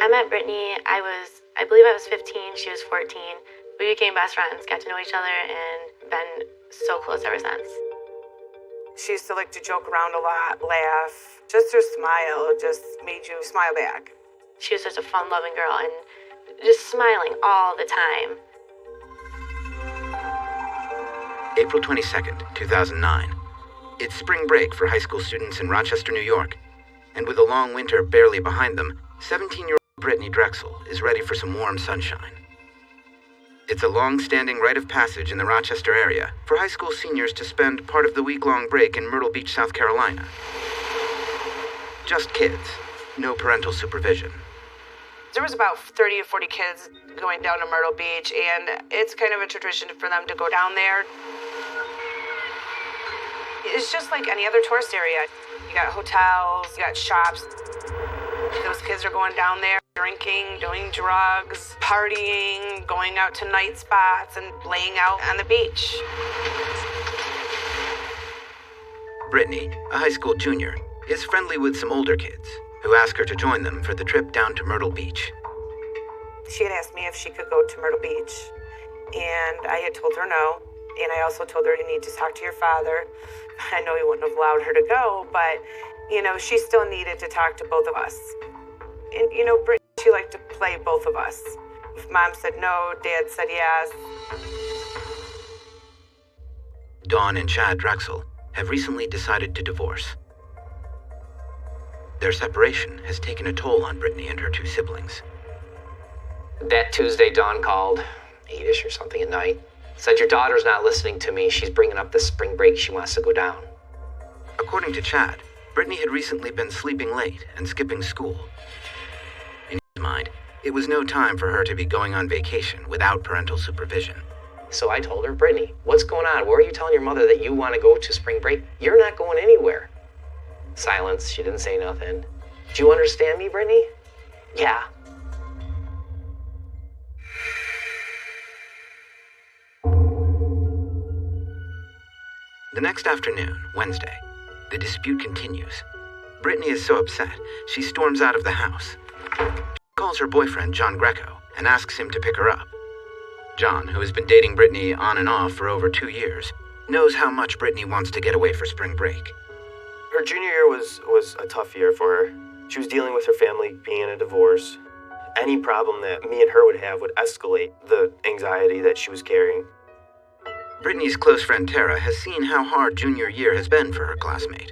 I met Brittany, I believe I was 15, she was 14. We became best friends, got to know each other, and been so close ever since. She used to like to joke around a lot, laugh. Just her smile just made you smile back. She was such a fun-loving girl and just smiling all the time. April 22nd, 2009. It's spring break for high school students in Rochester, New York. And with a long winter barely behind them, 17-year-old Brittany Drexel is ready for some warm sunshine. It's a long-standing rite of passage in the Rochester area for high school seniors to spend part of the week-long break in Myrtle Beach, South Carolina. Just kids, no parental supervision. There was about 30 or 40 kids going down to Myrtle Beach, and it's kind of a tradition for them to go down there. It's just like any other tourist area. You got hotels, you got shops. Those kids are going down there, drinking, doing drugs, partying, going out to night spots, and laying out on the beach. Brittany, a high school junior, is friendly with some older kids who ask her to join them for the trip down to Myrtle Beach. She had asked me if she could go to Myrtle Beach, and I had told her no. And I also told her, you need to talk to your father. I know he wouldn't have allowed her to go, but, she still needed to talk to both of us. And, Brittany, she liked to play both of us. If Mom said no, Dad said yes. Dawn and Chad Drexel have recently decided to divorce. Their separation has taken a toll on Brittany and her two siblings. That Tuesday, Dawn called, 8-ish or something at night. Said, your daughter's not listening to me. She's bringing up this spring break. She wants to go down. According to Chad, Brittany had recently been sleeping late and skipping school. In his mind, it was no time for her to be going on vacation without parental supervision. So I told her, Brittany, what's going on? Where are you telling your mother that you want to go to spring break? You're not going anywhere. Silence. She didn't say nothing. Do you understand me, Brittany? Yeah. The next afternoon, Wednesday, the dispute continues. Brittany is so upset, she storms out of the house. She calls her boyfriend, John Greco, and asks him to pick her up. John, who has been dating Brittany on and off for over 2 years, knows how much Brittany wants to get away for spring break. Her junior year was a tough year for her. She was dealing with her family being in a divorce. Any problem that me and her would have would escalate the anxiety that she was carrying. Brittany's close friend Tara has seen how hard junior year has been for her classmate.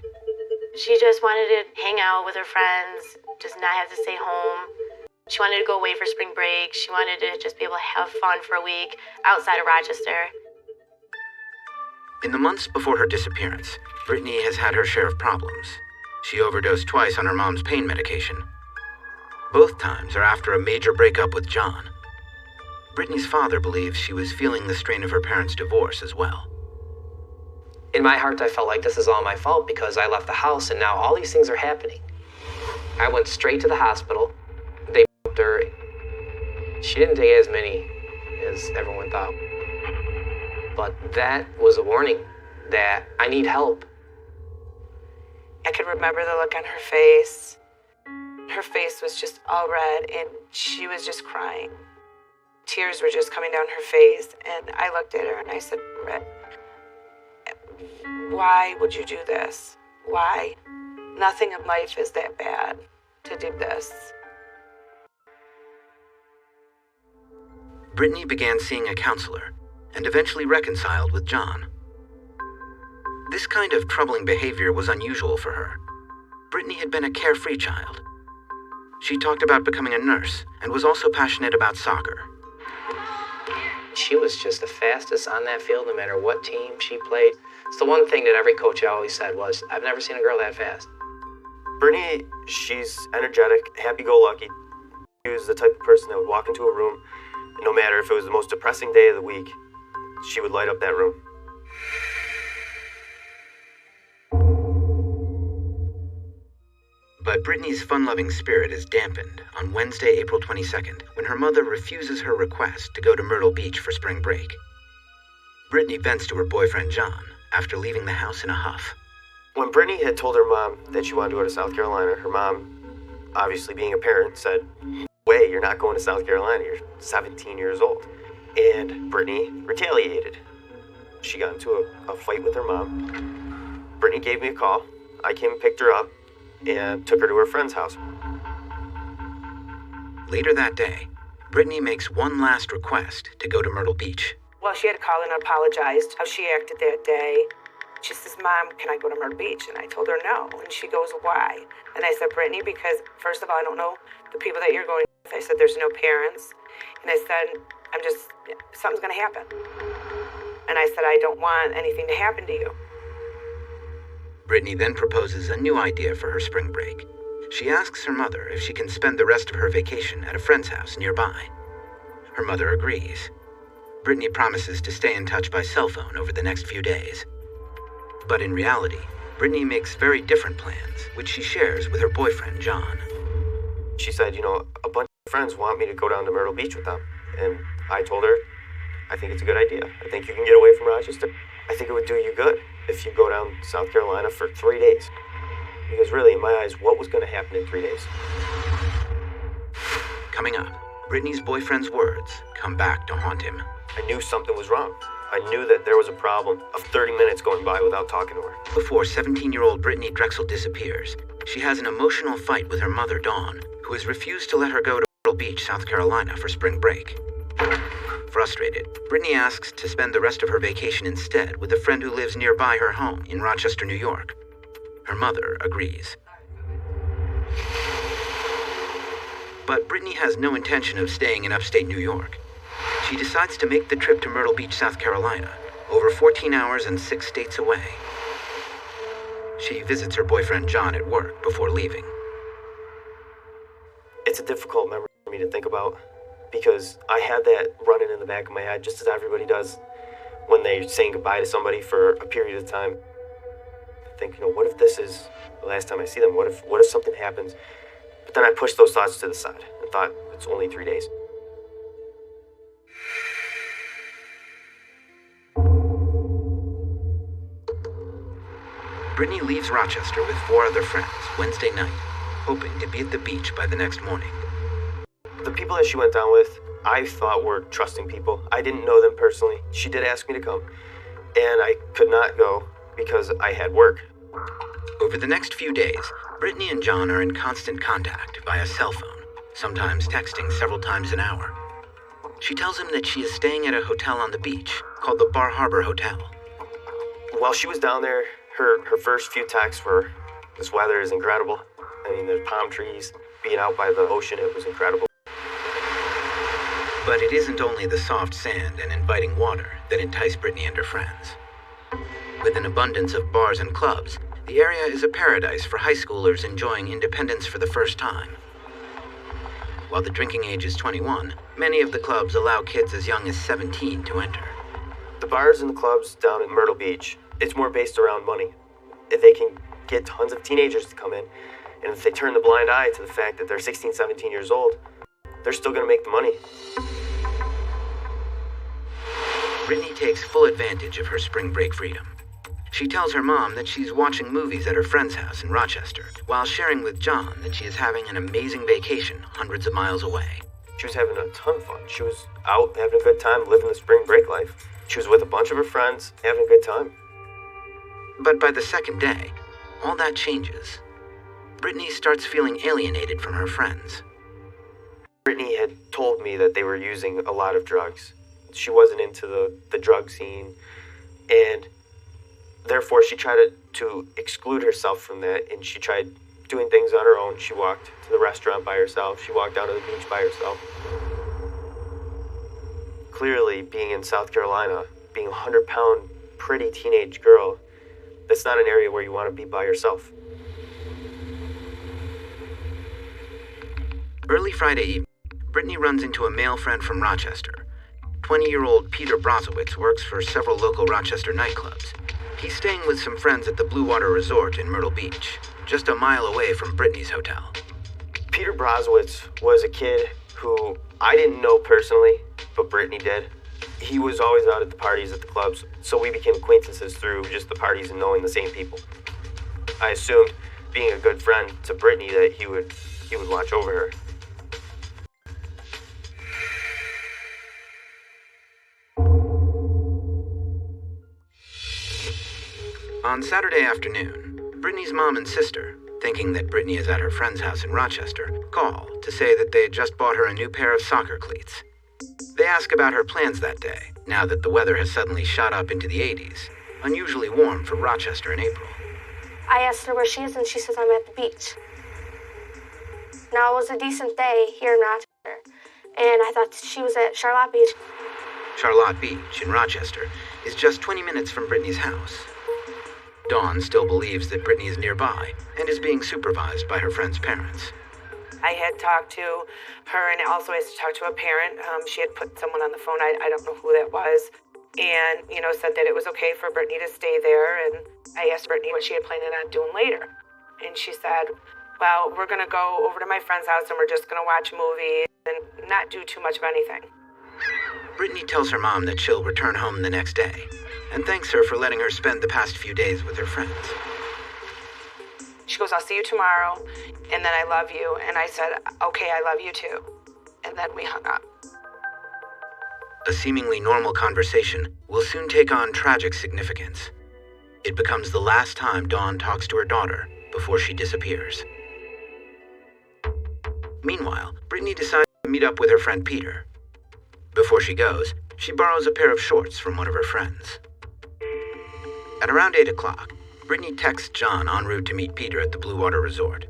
She just wanted to hang out with her friends, just not have to stay home. She wanted to go away for spring break. She wanted to just be able to have fun for a week outside of Rochester. In the months before her disappearance, Brittany has had her share of problems. She overdosed twice on her mom's pain medication. Both times are after a major breakup with John. Brittany's father believes she was feeling the strain of her parents' divorce as well. In my heart, I felt like this is all my fault because I left the house and now all these things are happening. I went straight to the hospital. They put her. She didn't take as many as everyone thought. But that was a warning that I need help. I could remember the look on her face. Her face was just all red, and she was just crying. Tears were just coming down her face, and I looked at her and I said, Britt, why would you do this? Why? Nothing in life is that bad to do this. Brittany began seeing a counselor and eventually reconciled with John. This kind of troubling behavior was unusual for her. Brittany had been a carefree child. She talked about becoming a nurse and was also passionate about soccer. She was just the fastest on that field no matter what team she played. It's the one thing that every coach always said was, I've never seen a girl that fast. Brittany, she's energetic, happy-go-lucky. She was the type of person that would walk into a room, and no matter if it was the most depressing day of the week, she would light up that room. But Brittany's fun-loving spirit is dampened on Wednesday, April 22nd, when her mother refuses her request to go to Myrtle Beach for spring break. Brittany vents to her boyfriend, John, after leaving the house in a huff. When Brittany had told her mom that she wanted to go to South Carolina, her mom, obviously being a parent, said, not going to South Carolina. You're 17 years old. And Brittany retaliated. She got into a fight with her mom. Brittany gave me a call. I came and picked her up and took her to her friend's house. Later that day, Brittany makes one last request to go to Myrtle Beach. Well, she had to call and apologized how she acted that day. She says, Mom, can I go to Myrtle Beach? And I told her no. And she goes, why? And I said, Brittany, because first of all, I don't know the people that you're going with. I said, there's no parents. And I said, something's going to happen. And I said, I don't want anything to happen to you. Brittany then proposes a new idea for her spring break. She asks her mother if she can spend the rest of her vacation at a friend's house nearby. Her mother agrees. Brittany promises to stay in touch by cell phone over the next few days. But in reality, Brittany makes very different plans, which she shares with her boyfriend, John. She said, a bunch of friends want me to go down to Myrtle Beach with them. And I told her, I think it's a good idea. I think you can get away from Rochester. I think it would do you good if you go down to South Carolina for 3 days. Because really, in my eyes, what was going to happen in 3 days? Coming up, Brittany's boyfriend's words come back to haunt him. I knew something was wrong. I knew that there was a problem of 30 minutes going by without talking to her. Before 17-year-old Brittany Drexel disappears, she has an emotional fight with her mother, Dawn, who has refused to let her go to Myrtle Beach, South Carolina for spring break. Frustrated, Brittany asks to spend the rest of her vacation instead with a friend who lives nearby her home in Rochester, New York. Her mother agrees. But Brittany has no intention of staying in upstate New York. She decides to make the trip to Myrtle Beach, South Carolina, over 14 hours and 6 states away. She visits her boyfriend John at work before leaving. It's a difficult memory for me to think about because I had that running in the back of my head just as everybody does when they're saying goodbye to somebody for a period of time. I think, what if this is the last time I see them? What if something happens? But then I pushed those thoughts to the side and thought, it's only 3 days. Brittany leaves Rochester with 4 other friends Wednesday night, hoping to be at the beach by the next morning. The people that she went down with, I thought were trusting people. I didn't know them personally. She did ask me to come, and I could not go because I had work. Over the next few days, Brittany and John are in constant contact via cell phone, sometimes texting several times an hour. She tells him that she is staying at a hotel on the beach called the Bar Harbor Hotel. While she was down there, her first few texts were, this weather is incredible. I mean, there's palm trees. Being out by the ocean, it was incredible. But it isn't only the soft sand and inviting water that entice Brittany and her friends. With an abundance of bars and clubs, the area is a paradise for high schoolers enjoying independence for the first time. While the drinking age is 21, many of the clubs allow kids as young as 17 to enter. The bars and the clubs down in Myrtle Beach, it's more based around money. If they can get tons of teenagers to come in, and if they turn the blind eye to the fact that they're 16, 17 years old, they're still going to make the money. Brittany takes full advantage of her spring break freedom. She tells her mom that she's watching movies at her friend's house in Rochester, while sharing with John that she is having an amazing vacation hundreds of miles away. She was having a ton of fun. She was out having a good time, living the spring break life. She was with a bunch of her friends, having a good time. But by the second day, all that changes. Brittany starts feeling alienated from her friends. Brittany had told me that they were using a lot of drugs. She wasn't into the drug scene, and therefore she tried to exclude herself from that, and she tried doing things on her own. She walked to the restaurant by herself. She walked down to the beach by herself. Clearly, being in South Carolina, being a 100-pound, pretty teenage girl, that's not an area where you want to be by yourself. Early Friday evening, Brittany runs into a male friend from Rochester. 20-year-old Peter Brozowitz works for several local Rochester nightclubs. He's staying with some friends at the Blue Water Resort in Myrtle Beach, just a mile away from Brittany's hotel. Peter Brozowitz was a kid who I didn't know personally, but Brittany did. He was always out at the parties at the clubs, so we became acquaintances through just the parties and knowing the same people. I assumed, being a good friend to Brittany, that he would watch over her. On Saturday afternoon, Brittany's mom and sister, thinking that Brittany is at her friend's house in Rochester, call to say that they had just bought her a new pair of soccer cleats. They ask about her plans that day, now that the weather has suddenly shot up into the 80s, unusually warm for Rochester in April. I asked her where she is, and she says I'm at the beach. Now, it was a decent day here in Rochester, and I thought she was at Charlotte Beach. Charlotte Beach in Rochester is just 20 minutes from Brittany's house. Dawn still believes that Brittany is nearby and is being supervised by her friend's parents. I had talked to her, and also I had to talk to a parent. She had put someone on the phone, I don't know who that was, and, said that it was okay for Brittany to stay there, and I asked Brittany what she had planned on doing later. And she said, well, we're going to go over to my friend's house, and we're just going to watch movies and not do too much of anything. Brittany tells her mom that she'll return home the next day, and thanks her for letting her spend the past few days with her friends. She goes, I'll see you tomorrow, and then I love you. And I said, okay, I love you too. And then we hung up. A seemingly normal conversation will soon take on tragic significance. It becomes the last time Dawn talks to her daughter before she disappears. Meanwhile, Brittany decides to meet up with her friend Peter. Before she goes, she borrows a pair of shorts from one of her friends. At around 8 o'clock, Brittany texts John en route to meet Peter at the Blue Water Resort.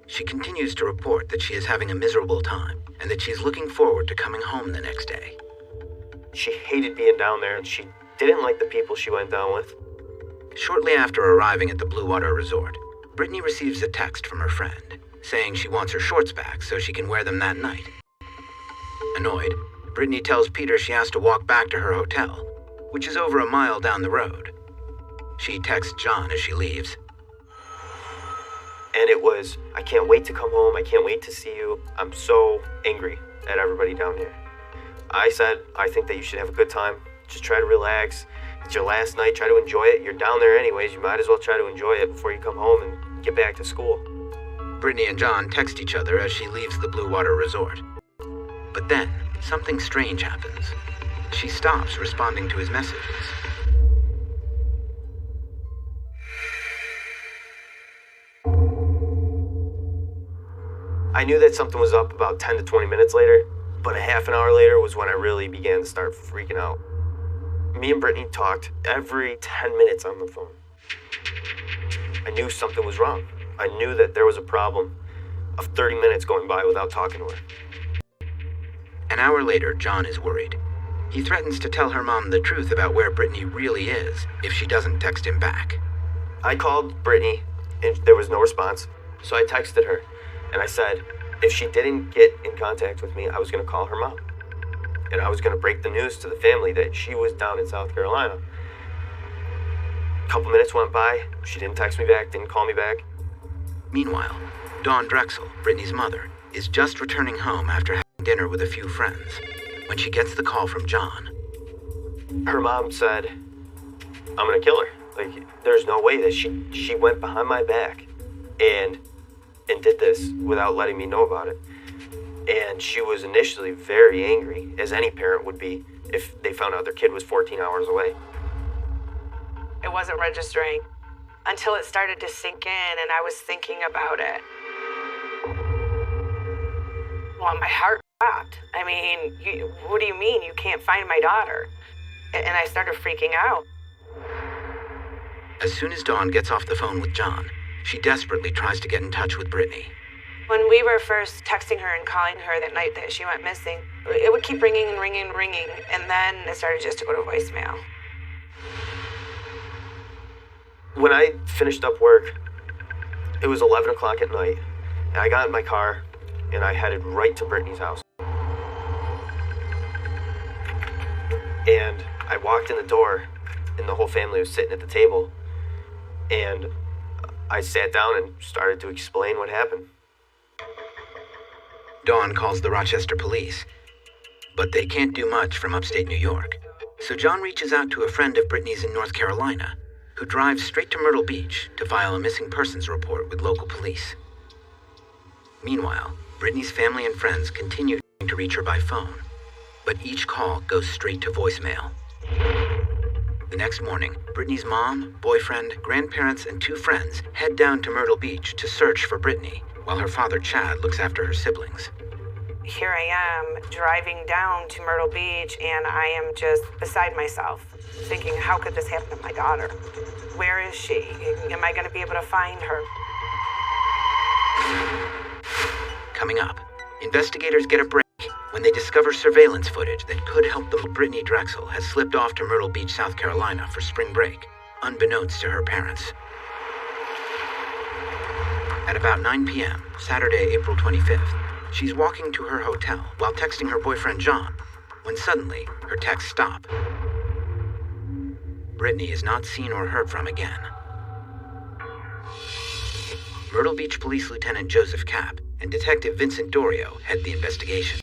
She continues to report that she is having a miserable time and that she is looking forward to coming home the next day. She hated being down there, and she didn't like the people she went down with. Shortly after arriving at the Blue Water Resort, Brittany receives a text from her friend saying she wants her shorts back so she can wear them that night. Annoyed, Brittany tells Peter she has to walk back to her hotel, which is over a mile down the road. She texts John as she leaves. And it was, I can't wait to come home. I can't wait to see you. I'm so angry at everybody down here. I said, I think that you should have a good time. Just try to relax. It's your last night. Try to enjoy it. You're down there anyways. You might as well try to enjoy it before you come home and get back to school. Brittany and John text each other as she leaves the Blue Water Resort. But then, something strange happens. She stops responding to his messages. I knew that something was up about 10 to 20 minutes later, but a half an hour later was when I really began to start freaking out. Me and Brittany talked every 10 minutes on the phone. I knew something was wrong. I knew that there was a problem of 30 minutes going by without talking to her. An hour later, John is worried. He threatens to tell her mom the truth about where Brittany really is if she doesn't text him back. I called Brittany, and there was no response, so I texted her, and I said if she didn't get in contact with me, I was going to call her mom, and I was going to break the news to the family that she was down in South Carolina. A couple minutes went by. She didn't text me back, didn't call me back. Meanwhile, Dawn Drexel, Brittany's mother, is just returning home after having dinner with a few friends when she gets the call from John. Her mom said, I'm going to kill her. Like, there's no way that she went behind my back and did this without letting me know about it. And she was initially very angry, as any parent would be if they found out their kid was 14 hours away. It wasn't registering until it started to sink in, and I was thinking about it. Well, my heart stopped. I mean, what do you mean you can't find my daughter? And I started freaking out. As soon as Dawn gets off the phone with John, she desperately tries to get in touch with Brittany. When we were first texting her and calling her that night that she went missing, it would keep ringing and ringing and ringing, and then it started just to go to voicemail. When I finished up work, it was 11 o'clock at night, and I got in my car, and I headed right to Brittany's house. And I walked in the door, and the whole family was sitting at the table, and I sat down and started to explain what happened. Dawn calls the Rochester police, but they can't do much from upstate New York. So John reaches out to a friend of Brittany's in North Carolina, who drives straight to Myrtle Beach to file a missing persons report with local police. Meanwhile, Brittany's family and friends continue to reach her by phone, but each call goes straight to voicemail. The next morning, Brittany's mom, boyfriend, grandparents, and 2 friends head down to Myrtle Beach to search for Brittany, while her father Chad looks after her siblings. Here I am driving down to Myrtle Beach, and I am just beside myself, thinking, how could this happen to my daughter? Where is she? Am I going to be able to find her? Coming up, investigators get a break when they discover surveillance footage that could help them. Brittany Drexel has slipped off to Myrtle Beach, South Carolina for spring break, unbeknownst to her parents. At about 9 p.m., Saturday, April 25th, she's walking to her hotel while texting her boyfriend John, when suddenly her texts stop. Brittany is not seen or heard from again. Myrtle Beach Police Lieutenant Joseph Kapp and Detective Vincent Dorio head the investigation.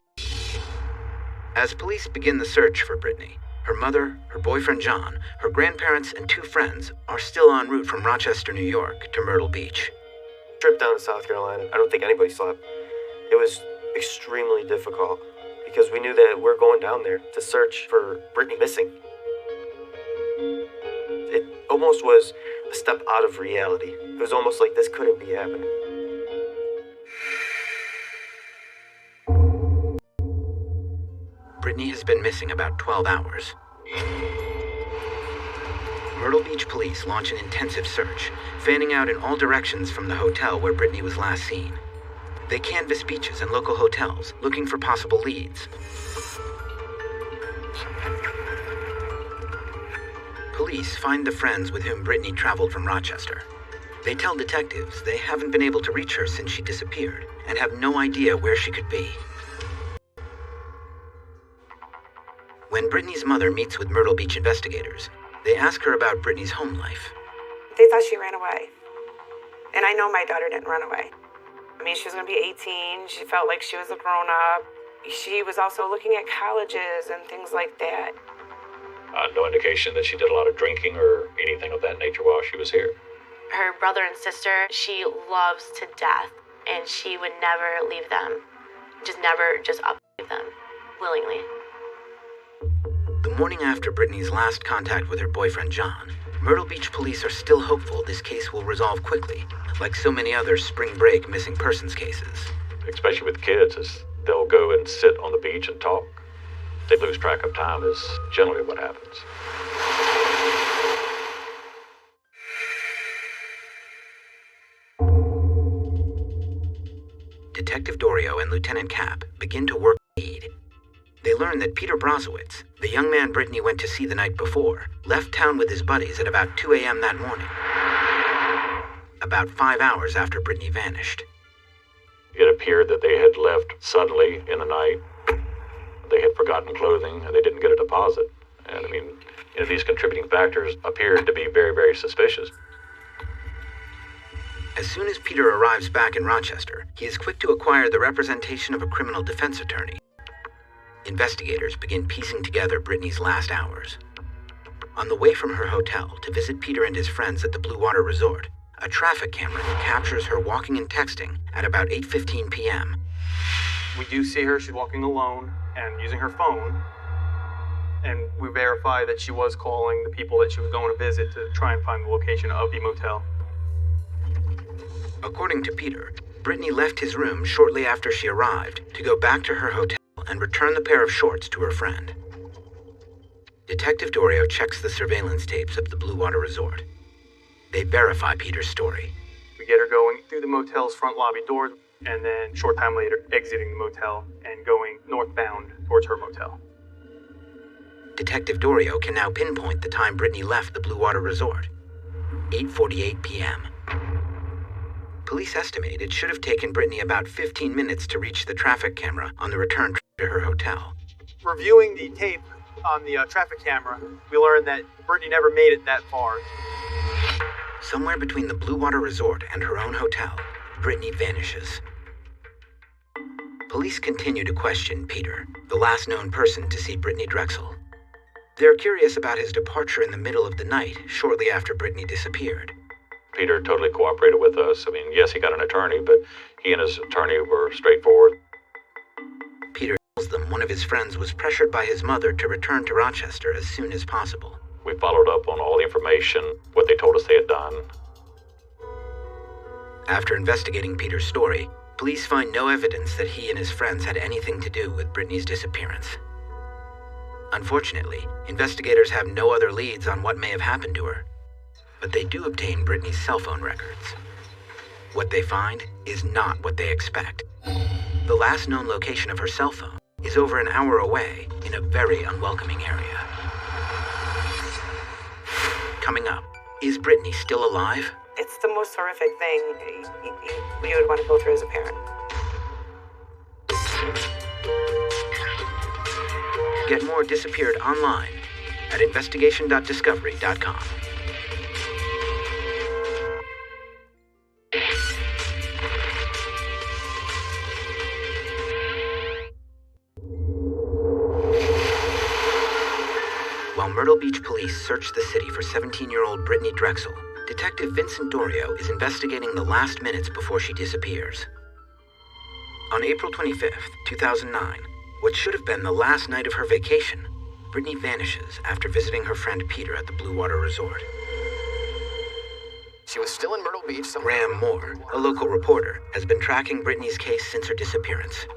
As police begin the search for Brittany, her mother, her boyfriend John, her grandparents, and 2 friends are still en route from Rochester, New York to Myrtle Beach. Trip down to South Carolina, I don't think anybody slept. It was extremely difficult because we knew that we're going down there to search for Brittany missing. It almost was a step out of reality. It was almost like this couldn't be happening. Brittany has been missing about 12 hours. Myrtle Beach police launch an intensive search, fanning out in all directions from the hotel where Brittany was last seen. They canvass beaches and local hotels, looking for possible leads. Police find the friends with whom Brittany traveled from Rochester. They tell detectives they haven't been able to reach her since she disappeared and have no idea where she could be. When Brittany's mother meets with Myrtle Beach investigators, they ask her about Brittany's home life. They thought she ran away. And I know my daughter didn't run away. I mean, she was going to be 18. She felt like she was a grown-up. She was also looking at colleges and things like that. No indication that she did a lot of drinking or anything of that nature while she was here. Her brother and sister, she loves to death, and she would never leave them. Never leave them willingly. The morning after Brittany's last contact with her boyfriend John, Myrtle Beach police are still hopeful this case will resolve quickly, like so many other spring break missing persons cases. Especially with kids, as they'll go and sit on the beach and talk. They lose track of time is generally what happens. Detective Dorio and Lieutenant Kapp begin to work the lead. They learn that Peter Brozowitz, the young man Brittany went to see the night before, left town with his buddies at about 2 a.m. that morning, about 5 hours after Brittany vanished. It appeared that they had left suddenly in the night. They had forgotten clothing and they didn't get a deposit. And I mean, these contributing factors appeared to be very, very suspicious. As soon as Peter arrives back in Rochester, he is quick to acquire the representation of a criminal defense attorney. Investigators begin piecing together Brittany's last hours. On the way from her hotel to visit Peter and his friends at the Blue Water Resort, a traffic camera captures her walking and texting at about 8:15 p.m. We do see her, she's walking alone and using her phone. And we verify that she was calling the people that she was going to visit to try and find the location of the motel. According to Peter, Brittany left his room shortly after she arrived to go back to her hotel and return the pair of shorts to her friend. Detective Dorio checks the surveillance tapes of the Blue Water Resort. They verify Peter's story. We get her going through the motel's front lobby door, and then short time later, exiting the motel and going northbound towards her motel. Detective Dorio can now pinpoint the time Brittany left the Blue Water Resort, 8:48 p.m. Police estimate it should have taken Brittany about 15 minutes to reach the traffic camera on the return trip to her hotel. Reviewing the tape on the traffic camera, we learned that Brittany never made it that far. Somewhere between the Blue Water Resort and her own hotel, Brittany vanishes. Police continue to question Peter, the last known person to see Brittany Drexel. They're curious about his departure in the middle of the night, shortly after Brittany disappeared. Peter totally cooperated with us. I mean, yes, he got an attorney, but he and his attorney were straightforward. Peter tells them one of his friends was pressured by his mother to return to Rochester as soon as possible. We We followed up on all the information, what they told us they had done. After investigating Peter's story, police find no evidence that he and his friends had anything to do with Brittany's disappearance. Unfortunately, investigators have no other leads on what may have happened to her, but they do obtain Brittany's cell phone records. What they find is not what they expect. The last known location of her cell phone is over an hour away in a very unwelcoming area. Coming up, is Brittany still alive? It's the most horrific thing you would want to go through as a parent. Get more Disappeared online at investigation.discovery.com. While Myrtle Beach police search the city for 17-year-old Brittany Drexel, Detective Vincent Dorio is investigating the last minutes before she disappears. On April 25th, 2009, what should have been the last night of her vacation, Brittany vanishes after visiting her friend Peter at the Blue Water Resort. She was still in Myrtle Beach. Graham Moore, a local reporter, has been tracking Brittany's case since her disappearance.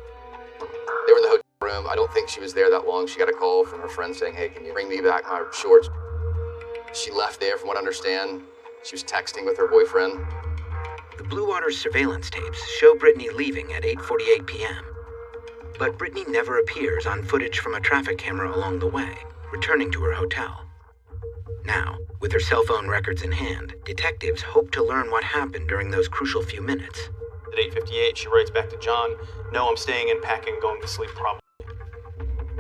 They were in the hotel room. I don't think she was there that long. She got a call from her friend saying, "Hey, can you bring me back my shorts?" She left there, from what I understand. She was texting with her boyfriend. The Blue Water surveillance tapes show Brittany leaving at 8:48 p.m. But Brittany never appears on footage from a traffic camera along the way, returning to her hotel. Now, with her cell phone records in hand, detectives hope to learn what happened during those crucial few minutes. At 8:58, she writes back to John, "No, I'm staying in, packing, going to sleep probably."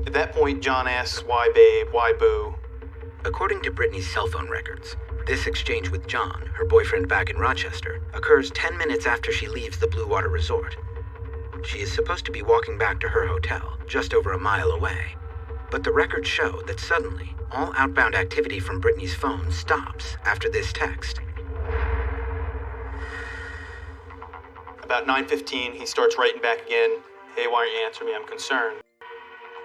At that point, John asks, "Why babe, why boo?" According to Brittany's cell phone records, this exchange with John, her boyfriend back in Rochester, occurs 10 minutes after she leaves the Blue Water Resort. She is supposed to be walking back to her hotel, just over a mile away. But the records show that suddenly, all outbound activity from Brittany's phone stops after this text. About 9:15, he starts writing back again, "Hey, why aren't you answering me? I'm concerned."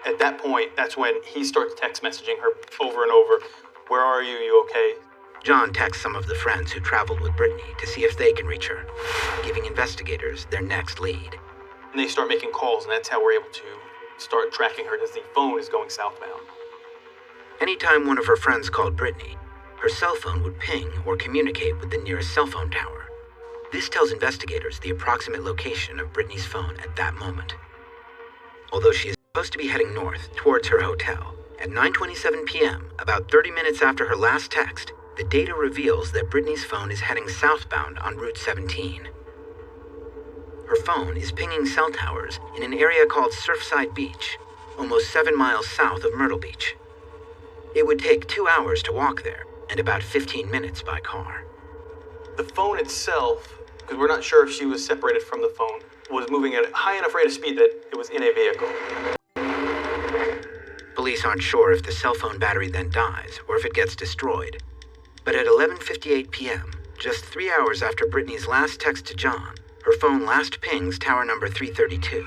At that point, that's when he starts text messaging her over and over, "Where are you? You okay?" John texts some of the friends who traveled with Brittany to see if they can reach her, giving investigators their next lead. And they start making calls, and that's how we're able to start tracking her as the phone is going southbound. Anytime one of her friends called Brittany, her cell phone would ping or communicate with the nearest cell phone tower. This tells investigators the approximate location of Brittany's phone at that moment. Although she is supposed to be heading north towards her hotel, at 9:27 p.m., about 30 minutes after her last text, the data reveals that Brittany's phone is heading southbound on Route 17. Her phone is pinging cell towers in an area called Surfside Beach, almost 7 miles south of Myrtle Beach. It would take 2 hours to walk there, and about 15 minutes by car. The phone itself, because we're not sure if she was separated from the phone, was moving at a high enough rate of speed that it was in a vehicle. Police aren't sure if the cell phone battery then dies or if it gets destroyed. But at 11:58 p.m., just 3 hours after Brittany's last text to John, her phone last pings tower number 332.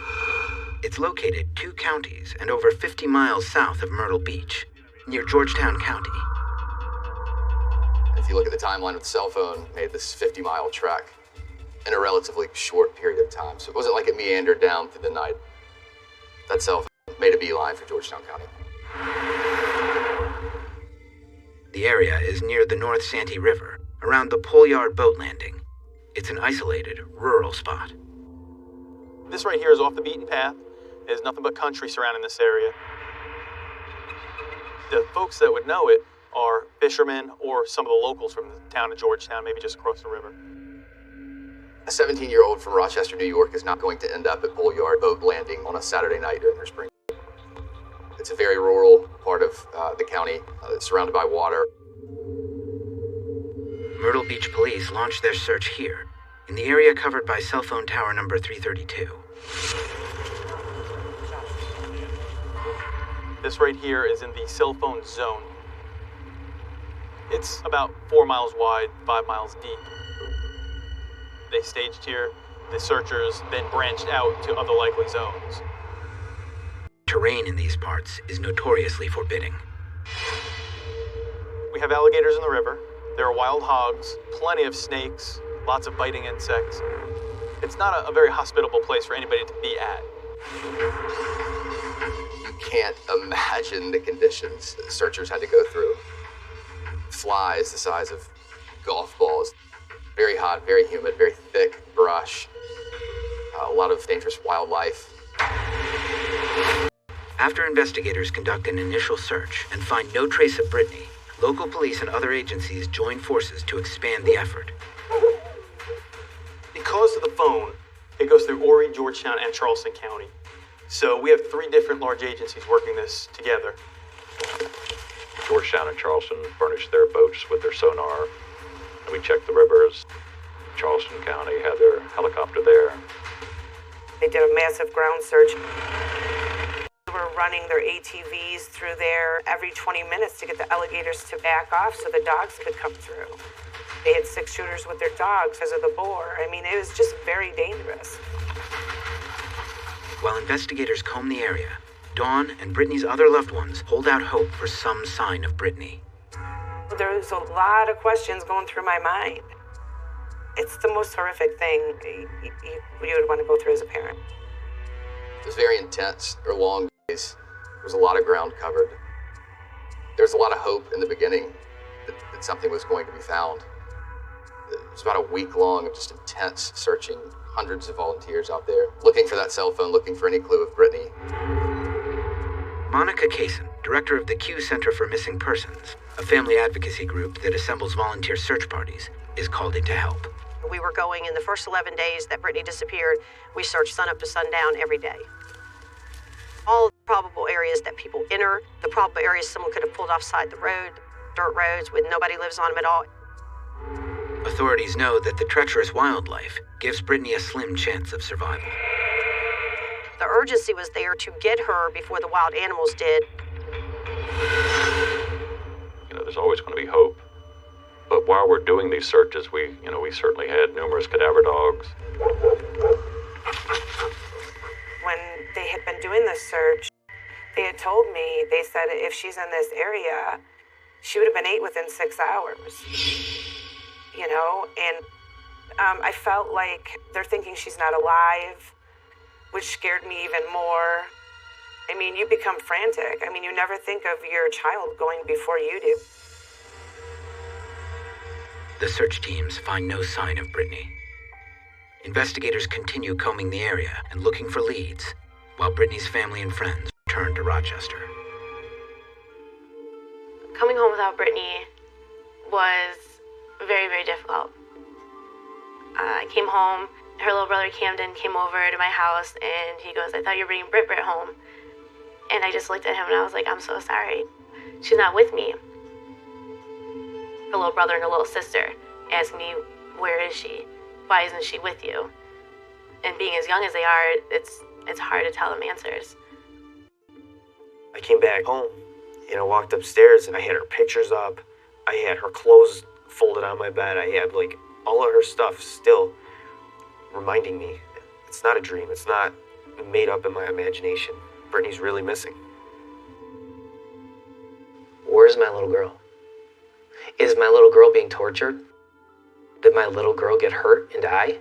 It's located 2 counties and over 50 miles south of Myrtle Beach, near Georgetown County. If you look at the timeline of the cell phone, made this 50-mile trek in a relatively short period of time. So it wasn't like it meandered down through the night. That cell phone made a beeline for Georgetown County. The area is near the North Santee River, around the Pole Yard boat landing. It's an isolated, rural spot. This right here is off the beaten path. There's nothing but country surrounding this area. The folks that would know it are fishermen or some of the locals from the town of Georgetown, maybe just across the river. A 17-year-old from Rochester, New York is not going to end up at Pole Yard boat landing on a Saturday night during her spring. It's a very rural part of the county, surrounded by water. Myrtle Beach police launched their search here, in the area covered by cell phone tower number 332. This right here is in the cell phone zone. It's about 4 miles wide, 5 miles deep. They staged here. The searchers then branched out to other likely zones. Terrain in these parts is notoriously forbidding. We have alligators in the river. There are wild hogs, plenty of snakes, lots of biting insects. It's not a very hospitable place for anybody to be at. You can't imagine the conditions searchers had to go through. Flies the size of golf balls. Very hot, very humid, very thick brush. A lot of dangerous wildlife. After investigators conduct an initial search and find no trace of Brittany, local police and other agencies join forces to expand the effort. Because of the phone, it goes through Horry, Georgetown, and Charleston County. So we have 3 different large agencies working this together. Georgetown and Charleston furnished their boats with their sonar, and we checked the rivers. Charleston County had their helicopter there. They did a massive ground search. They were running their ATVs through there every 20 minutes to get the alligators to back off so the dogs could come through. They had 6 shooters with their dogs because of the boar. I mean, it was just very dangerous. While investigators comb the area, Dawn and Brittany's other loved ones hold out hope for some sign of Brittany. There was a lot of questions going through my mind. It's the most horrific thing you would want to go through as a parent. It was very intense. There were long days. There was a lot of ground covered. There was a lot of hope in the beginning that something was going to be found. It was about a week long of just intense searching, hundreds of volunteers out there, looking for that cell phone, looking for any clue of Brittany. Monica Kaysen, director of the Q Center for Missing Persons, a family advocacy group that assembles volunteer search parties, is called in to help. We were going in the first 11 days that Brittany disappeared. We searched sun up to sundown every day. All the probable areas that people enter, the probable areas someone could have pulled offside the road, dirt roads with nobody lives on them at all. Authorities know that the treacherous wildlife gives Brittany a slim chance of survival. The urgency was there to get her before the wild animals did. There's always going to be hope. But while we're doing these searches, we certainly had numerous cadaver dogs. When they had been doing this search, they had told me, they said if she's in this area, she would have been ate within 6 hours. And I felt like they're thinking she's not alive, which scared me even more. I mean, you become frantic. I mean, you never think of your child going before you do. The search teams find no sign of Brittany. Investigators continue combing the area and looking for leads, while Brittany's family and friends return to Rochester. Coming home without Brittany was very, very difficult. I came home, her little brother Camden came over to my house, and he goes, "I thought you were bringing Britt home." And I just looked at him and I was like, "I'm so sorry. She's not with me." Her little brother and her little sister asked me, "Where is she? Why isn't she with you?" And being as young as they are, it's hard to tell them answers. I came back home and I walked upstairs and I had her pictures up. I had her clothes folded on my bed. I had all of her stuff still reminding me it's not a dream. It's not made up in my imagination. Brittany's really missing. Where's my little girl? Is my little girl being tortured? Did my little girl get hurt and die?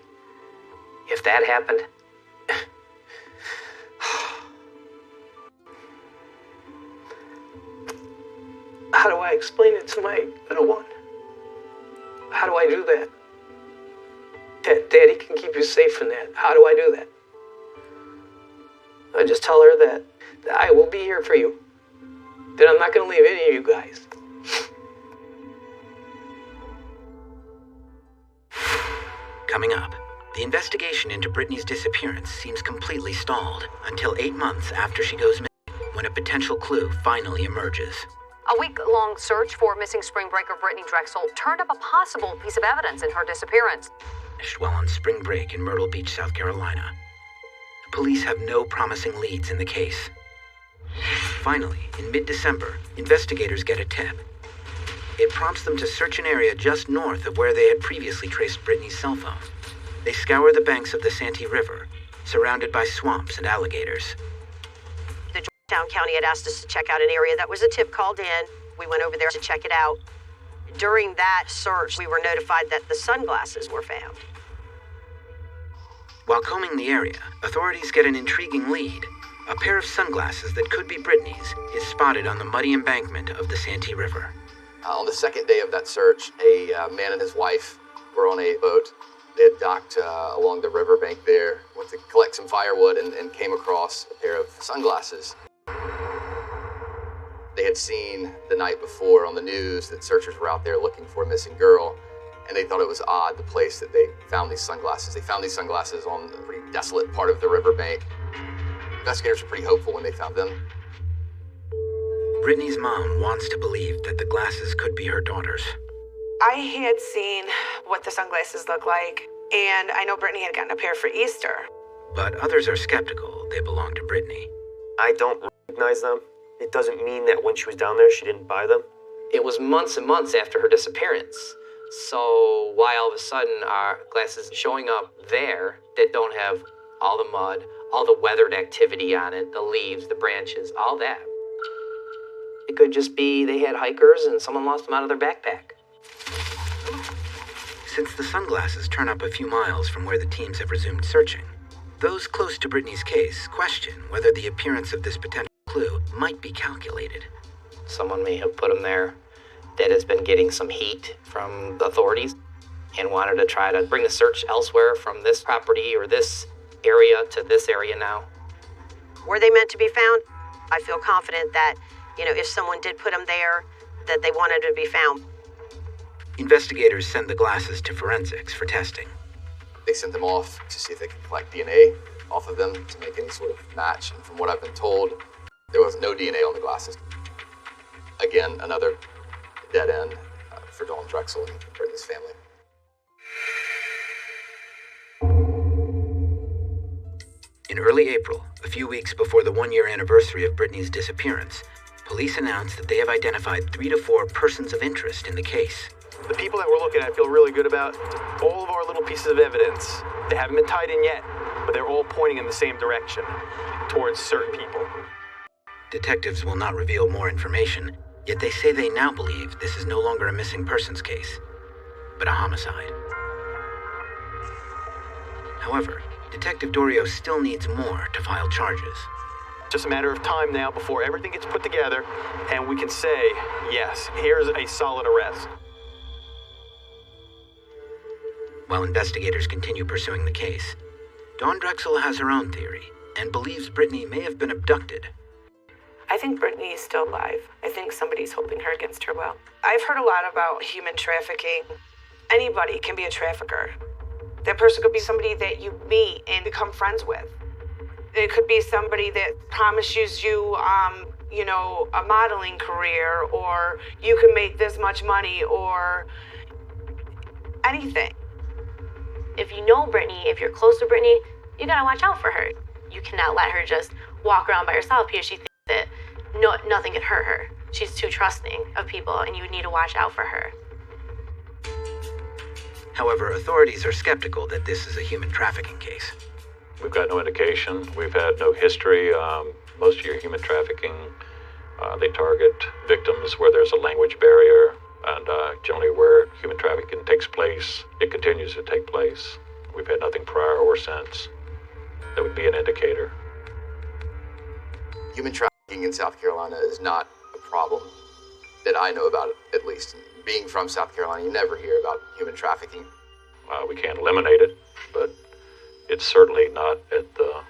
If that happened, how do I explain it to my little one? How do I do that? Daddy can keep you safe from that. How do I do that? I just tell her that I will be here for you. That I'm not going to leave any of you guys. Coming up, the investigation into Brittany's disappearance seems completely stalled until 8 months after she goes missing, when a potential clue finally emerges. A week-long search for missing spring breaker Brittany Drexel turned up a possible piece of evidence in her disappearance. While on spring break in Myrtle Beach, South Carolina. Police have no promising leads in the case. Finally, in mid-December, investigators get a tip. It prompts them to search an area just north of where they had previously traced Brittany's cell phone. They scour the banks of the Santee River, surrounded by swamps and alligators. The Georgetown County had asked us to check out an area that was a tip called in. We went over there to check it out. During that search, we were notified that the sunglasses were found. While combing the area, authorities get an intriguing lead. A pair of sunglasses that could be Brittany's is spotted on the muddy embankment of the Santee River. On the second day of that search, a man and his wife were on a boat. They had docked along the riverbank there, went to collect some firewood, and came across a pair of sunglasses. They had seen the night before on the news that searchers were out there looking for a missing girl, and they thought it was odd, the place that they found these sunglasses. They found these sunglasses on a pretty desolate part of the riverbank. Investigators were pretty hopeful when they found them. Brittany's mom wants to believe that the glasses could be her daughter's. I had seen what the sunglasses look like, and I know Brittany had gotten a pair for Easter. But others are skeptical they belong to Brittany. I don't recognize them. It doesn't mean that when she was down there, she didn't buy them. It was months and months after her disappearance. So why all of a sudden are glasses showing up there that don't have all the mud, all the weathered activity on it, the leaves, the branches, all that? It could just be they had hikers and someone lost them out of their backpack. Since the sunglasses turn up a few miles from where the teams have resumed searching, those close to Brittany's case question whether the appearance of this potential clue might be calculated. Someone may have put them there that has been getting some heat from the authorities and wanted to try to bring the search elsewhere from this property or this area to this area now. Were they meant to be found? I feel confident that, if someone did put them there, that they wanted to be found. Investigators send the glasses to forensics for testing. They sent them off to see if they could collect DNA off of them to make any sort of match. And from what I've been told, there was no DNA on the glasses. Again, another dead end for Dawn Drexel and Brittany's family. In early April, a few weeks before the one-year anniversary of Brittany's disappearance, police announced that they have identified 3 to 4 persons of interest in the case. The people that we're looking at I feel really good about. All of our little pieces of evidence, they haven't been tied in yet, but they're all pointing in the same direction, towards certain people. Detectives will not reveal more information, yet they say they now believe this is no longer a missing persons case, but a homicide. However, Detective Dorio still needs more to file charges. Just a matter of time now before everything gets put together and we can say, yes, here's a solid arrest. While investigators continue pursuing the case, Dawn Drexel has her own theory and believes Brittany may have been abducted. I think Brittany is still alive. I think somebody's holding her against her will. I've heard a lot about human trafficking. Anybody can be a trafficker. That person could be somebody that you meet and become friends with. It could be somebody that promises you, a modeling career, or you can make this much money, or anything. If you know Brittany, if you're close to Brittany, you gotta watch out for her. You cannot let her just walk around by herself because she thinks that nothing can hurt her. She's too trusting of people, and you need to watch out for her. However, authorities are skeptical that this is a human trafficking case. We've got no indication. We've had no history. Most of your human trafficking, they target victims where there's a language barrier, and generally where human trafficking takes place, it continues to take place. We've had nothing prior or since that would be an indicator. Human trafficking in South Carolina is not a problem that I know about, at least. Being from South Carolina, you never hear about human trafficking. We can't eliminate it, but it's certainly not at the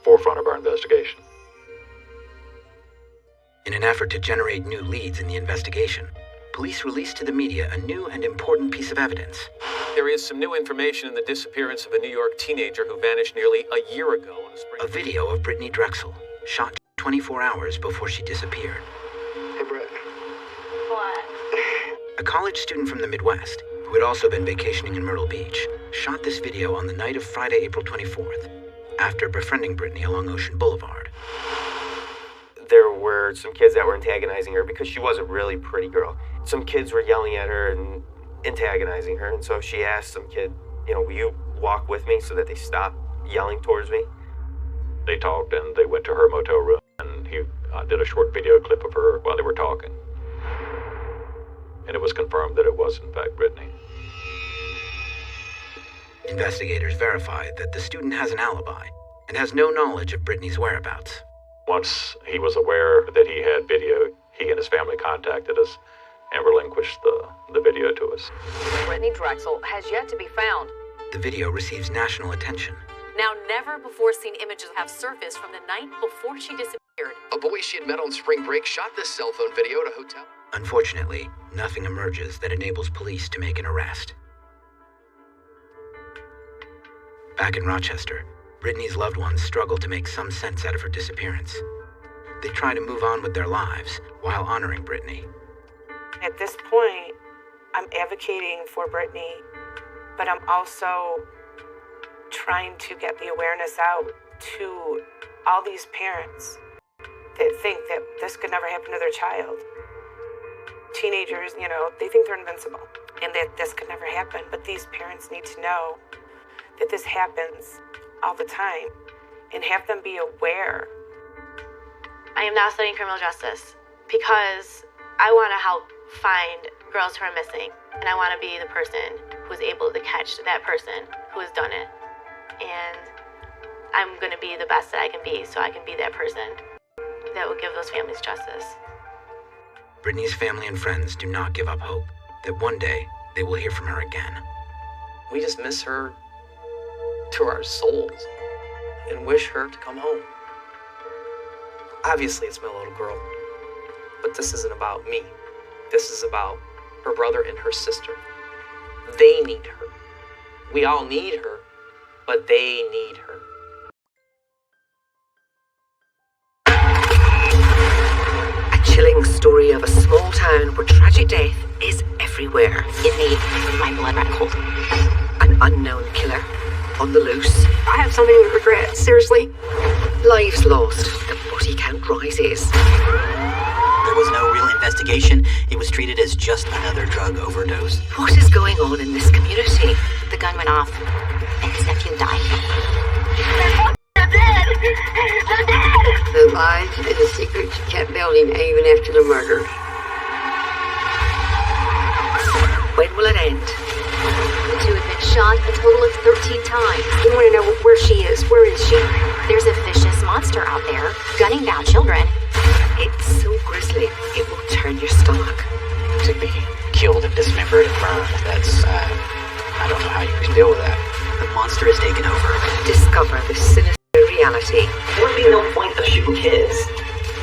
forefront of our investigation. In an effort to generate new leads in the investigation, police released to the media a new and important piece of evidence. There is some new information in the disappearance of a New York teenager who vanished nearly a year ago on a spring. A video of Brittany Drexel, shot 24 hours before she disappeared. Hey, Brett. What? A college student from the Midwest, who had also been vacationing in Myrtle Beach, shot this video on the night of Friday, April 24th, after befriending Brittany along Ocean Boulevard. There were some kids that were antagonizing her because she was a really pretty girl. Some kids were yelling at her and antagonizing her, and so she asked some kid, will you walk with me, so that they stopped yelling towards me. They talked and they went to her motel room, and he did a short video clip of her while they were talking. and it was confirmed that it was, in fact, Brittany. Investigators verified that the student has an alibi and has no knowledge of Brittany's whereabouts. Once he was aware that he had video, he and his family contacted us and relinquished the video to us. Brittany Drexel has yet to be found. The video receives national attention. Now, never before seen images have surfaced from the night before she disappeared. A boy she had met on spring break shot this cell phone video at a hotel. Unfortunately, nothing emerges that enables police to make an arrest. Back in Rochester, Brittany's loved ones struggle to make some sense out of her disappearance. They try to move on with their lives while honoring Brittany. At this point, I'm advocating for Brittany, but I'm also trying to get the awareness out to all these parents that think that this could never happen to their child. Teenagers, they think they're invincible and that this could never happen, but these parents need to know that this happens all the time and have them be aware. I am now studying criminal justice because I want to help find girls who are missing, and I want to be the person who is able to catch that person who has done it. And I'm going to be the best that I can be so I can be that person that will give those families justice. Brittany's family and friends do not give up hope that one day they will hear from her again. We just miss her to our souls and wish her to come home. Obviously, it's my little girl, but this isn't about me. This is about her brother and her sister. They need her. We all need her, but they need her. A chilling story of a small town where tragic death is everywhere. It made my blood run cold. An unknown killer on the loose. I have something to regret, seriously. Lives lost. The body count rises. There was no real investigation. It was treated as just another drug overdose. What is going on in this community? The gun went off, and his nephew died. The lies and the secrets kept building even after the murder. When will it end? The two have been shot a total of 13 times. We want to know where she is. Where is she? There's a vicious monster out there, gunning down children. It's so grisly, it will turn your stomach. To be killed and dismembered and burned, that's, I don't know how you can deal with that. The monster has taken over. Discover the sinister reality. There would be no point of shooting kids.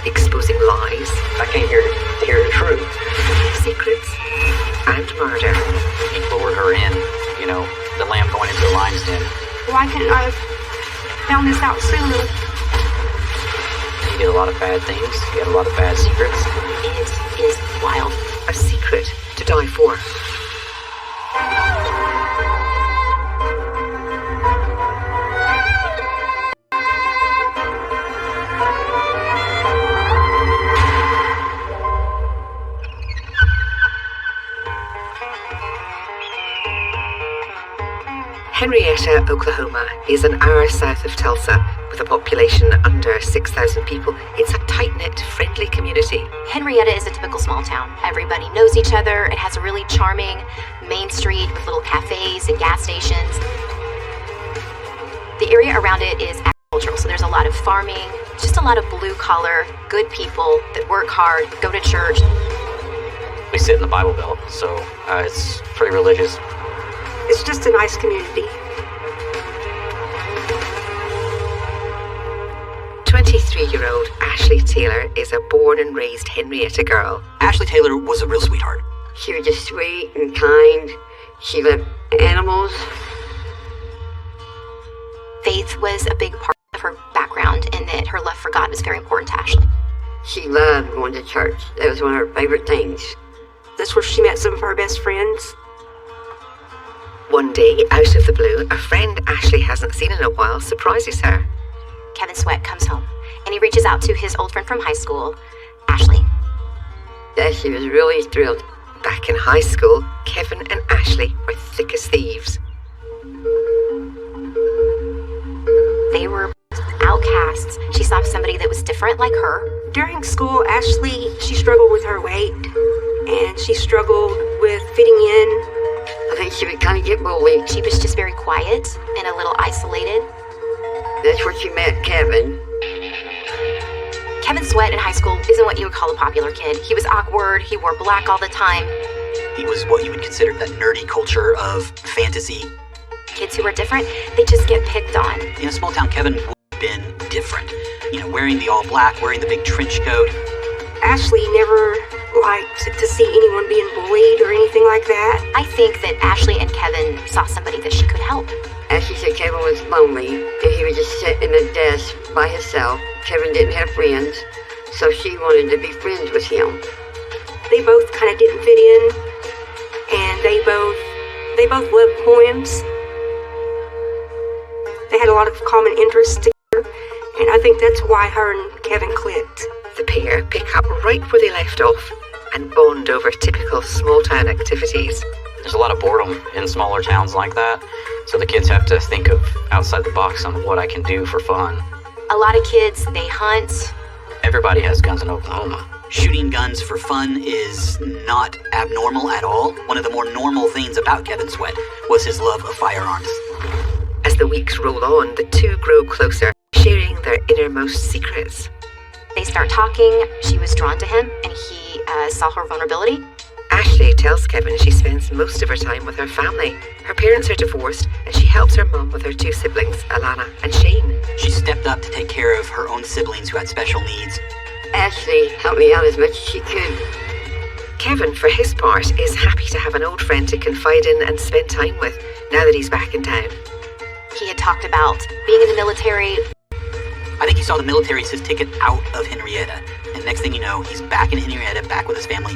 Exposing lies. I came here to hear the truth. Secrets and murder. He lured her in, the lamb going into the lion's den. Why couldn't I have found this out sooner? You did a lot of bad things. You had a lot of bad secrets. It is wild. A secret to die for. Henrietta, Oklahoma is an hour south of Tulsa. With a population under 6,000 people, it's a tight-knit, friendly community. Henrietta is a typical small town. Everybody knows each other. It has a really charming main street with little cafes and gas stations. The area around it is agricultural, so there's a lot of farming, just a lot of blue-collar, good people that work hard, go to church. We sit in the Bible Belt, so it's pretty religious. It's just a nice community. 23-year-old Ashley Taylor is a born and raised Henrietta girl. Ashley Taylor was a real sweetheart. She was just sweet and kind. She loved animals. Faith was a big part of her background, and that her love for God was very important to Ashley. She loved going to church. That was one of her favorite things. That's where she met some of her best friends. One day, out of the blue, a friend Ashley hasn't seen in a while surprises her. Kevin Sweat comes home, and he reaches out to his old friend from high school, Ashley. Yeah, she was really thrilled. Back in high school, Kevin and Ashley were thick as thieves. They were outcasts. She saw somebody that was different like her. During school, Ashley, she struggled with her weight. and she struggled with fitting in. I think she would kind of get bullied. She was just very quiet and a little isolated. That's where she met Kevin. Kevin Sweat in high school isn't what you would call a popular kid. He was awkward, he wore black all the time. He was what you would consider that nerdy culture of fantasy. Kids who were different, they just get picked on. In a small town, Kevin would have been different. You know, wearing the all black, wearing the big trench coat. Ashley never liked to see anyone being bullied or anything like that. I think that Ashley and Kevin saw somebody that she could help. Ashley said Kevin was lonely and he would just sit in a desk by himself. Kevin didn't have friends, so she wanted to be friends with him. They both kind of didn't fit in, and they both loved poems. They had a lot of common interests together, and I think that's why her and Kevin clicked. The pair pick up right where they left off and bond over typical small-town activities. There's a lot of boredom in smaller towns like that, so the kids have to think of outside the box on what I can do for fun. A lot of kids, they hunt. Everybody has guns in Oklahoma. Shooting guns for fun is not abnormal at all. One of the more normal things about Kevin Sweat was his love of firearms. As the weeks roll on, the two grow closer, sharing their innermost secrets. They start talking. She was drawn to him, and he saw her vulnerability. Ashley tells Kevin she spends most of her time with her family. Her parents are divorced, and she helps her mum with her two siblings, Alana and Shane. She stepped up to take care of her own siblings who had special needs. Ashley helped me out as much as she could. Kevin, for his part, is happy to have an old friend to confide in and spend time with now that he's back in town. He had talked about being in the military. I think he saw the military as his ticket out of Henrietta. And next thing you know, he's back in Henrietta, back with his family.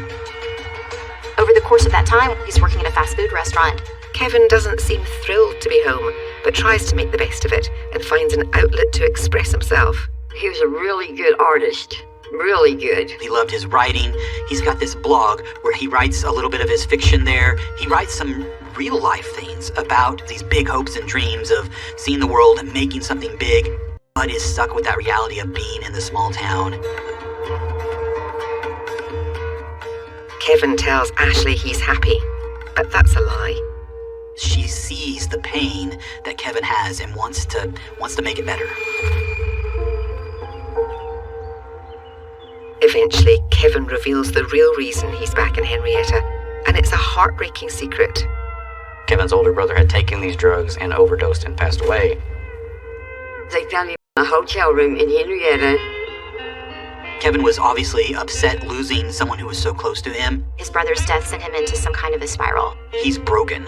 Over the course of that time, he's working at a fast food restaurant. Kevin doesn't seem thrilled to be home, but tries to make the best of it and finds an outlet to express himself. He was a really good artist. Really good. He loved his writing. He's got this blog where he writes a little bit of his fiction there. He writes some real life things about these big hopes and dreams of seeing the world and making something big, but is stuck with that reality of being in the small town. Kevin tells Ashley he's happy, but that's a lie. She sees the pain that Kevin has and wants to make it better. Eventually, Kevin reveals the real reason he's back in Henrietta, and it's a heartbreaking secret. Kevin's older brother had taken these drugs and overdosed and passed away. They found him in a hotel room in Henrietta. Kevin was obviously upset losing someone who was so close to him. His brother's death sent him into some kind of a spiral. He's broken.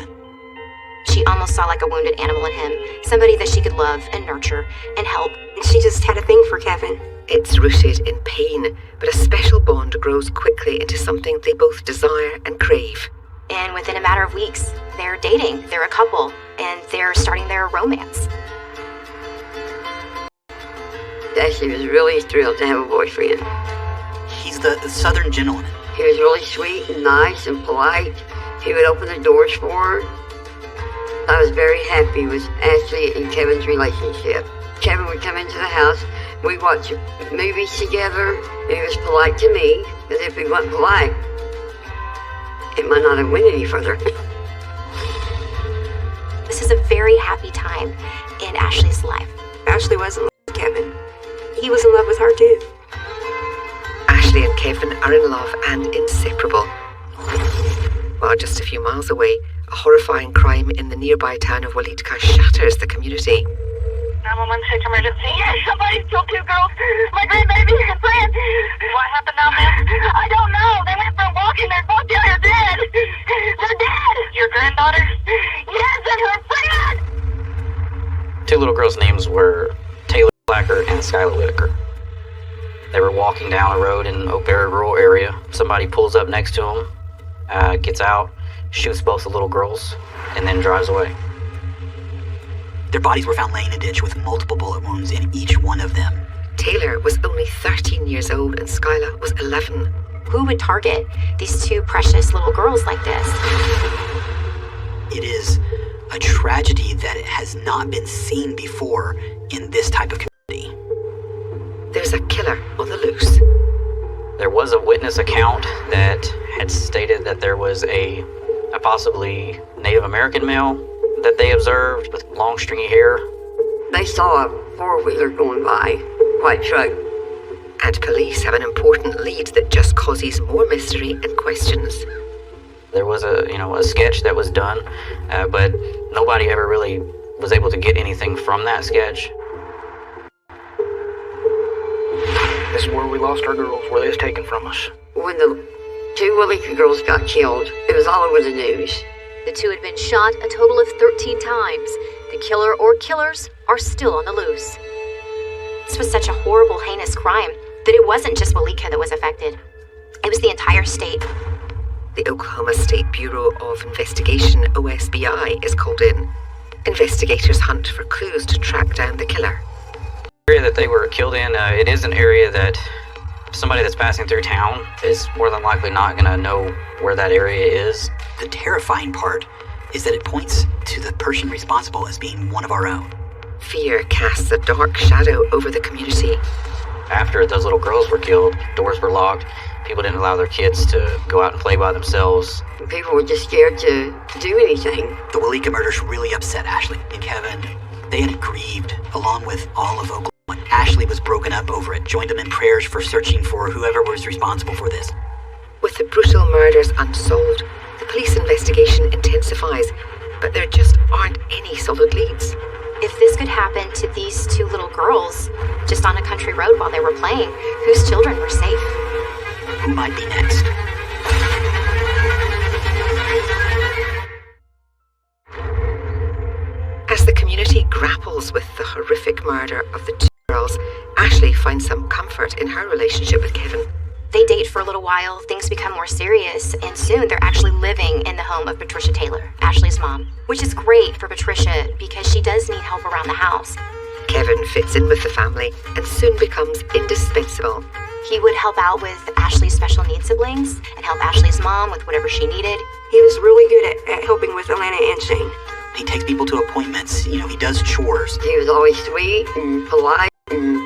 She almost saw like a wounded animal in him, somebody that she could love and nurture and help. And she just had a thing for Kevin. It's rooted in pain, but a special bond grows quickly into something they both desire and crave. And within a matter of weeks, they're dating, they're a couple, and they're starting their romance. Ashley was really thrilled to have a boyfriend. He's the southern gentleman. He was really sweet and nice and polite. He would open the doors for her. I was very happy with Ashley and Kevin's relationship. Kevin would come into the house, we'd watch movies together, and he was polite to me, because if he wasn't polite, it might not have went any further. This is a very happy time in Ashley's life. Ashley was in love with Kevin. He was in love with her too. Ashley and Kevin are in love and inseparable. While just a few miles away, a horrifying crime in the nearby town of Walitka shatters the community. 911 6 emergency. Somebody killed two girls. My grandbaby and friend. What happened now, ma'am? I don't know. They went for a walk and they're both down here dead. They're dead. Your granddaughter? Yes, and her friend. Two little girls' names were Taylor Blacker and Skylar Whitaker. They were walking down a road in Oak Barrett rural area. Somebody pulls up next to them, gets out, shoots both the little girls, and then drives away. Their bodies were found laying in a ditch with multiple bullet wounds in each one of them. Taylor was only 13 years old and Skylar was 11. Who would target these two precious little girls like this? It is a tragedy that has not been seen before in this type of community. There's a killer on the loose. There was a witness account that had stated that there was a possibly Native American male that they observed with long stringy hair. They saw a four-wheeler going by, white truck. And police have an important lead that just causes more mystery and questions. There was a sketch that was done, but nobody ever really was able to get anything from that sketch. This is where we lost our girls, where they was taken from us. When the two Willika girls got killed, it was all over the news. The two had been shot a total of 13 times. The killer or killers are still on the loose. This was such a horrible, heinous crime that it wasn't just Willika that was affected. It was the entire state. The Oklahoma State Bureau of Investigation, OSBI, is called in. Investigators hunt for clues to track down the killer. The area that they were killed in, it is an area that somebody that's passing through town is more than likely not going to know where that area is. The terrifying part is that it points to the person responsible as being one of our own. Fear casts a dark shadow over the community. After those little girls were killed, doors were locked. People didn't allow their kids to go out and play by themselves. People were just scared to do anything. The Willika murders really upset Ashley and Kevin. They had grieved, along with all of Oklahoma. Ashley was broken up over it, joined them in prayers for searching for whoever was responsible for this. With the brutal murders unsolved, the police investigation intensifies, but there just aren't any solid leads. If this could happen to these two little girls just on a country road while they were playing, whose children were safe? Who might be next? As the community grapples with the horrific murder of the two girls, Ashley finds some comfort in her relationship with Kevin. They date for a little while, things become more serious, and soon they're actually living in the home of Patricia Taylor, Ashley's mom, which is great for Patricia because she does need help around the house. Kevin fits in with the family and soon becomes indispensable. He would help out with Ashley's special needs siblings and help Ashley's mom with whatever she needed. He was really good at helping with Alana and Shane. He takes people to appointments, he does chores. He was always sweet and polite, and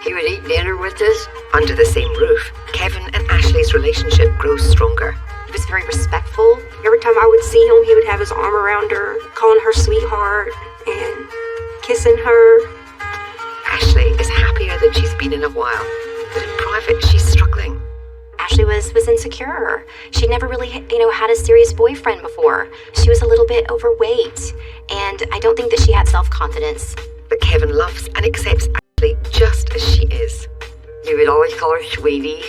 he would eat dinner with us. Under the same roof, Kevin and Ashley's relationship grows stronger. He was very respectful. Every time I would see him, he would have his arm around her, calling her sweetheart and kissing her. Ashley is happier than she's been in a while, but in private, she's struggling. Ashley was insecure. She'd never really, had a serious boyfriend before. She was a little bit overweight, and I don't think that she had self-confidence. But Kevin loves and accepts Ashley just as she is. He would always call her sweetie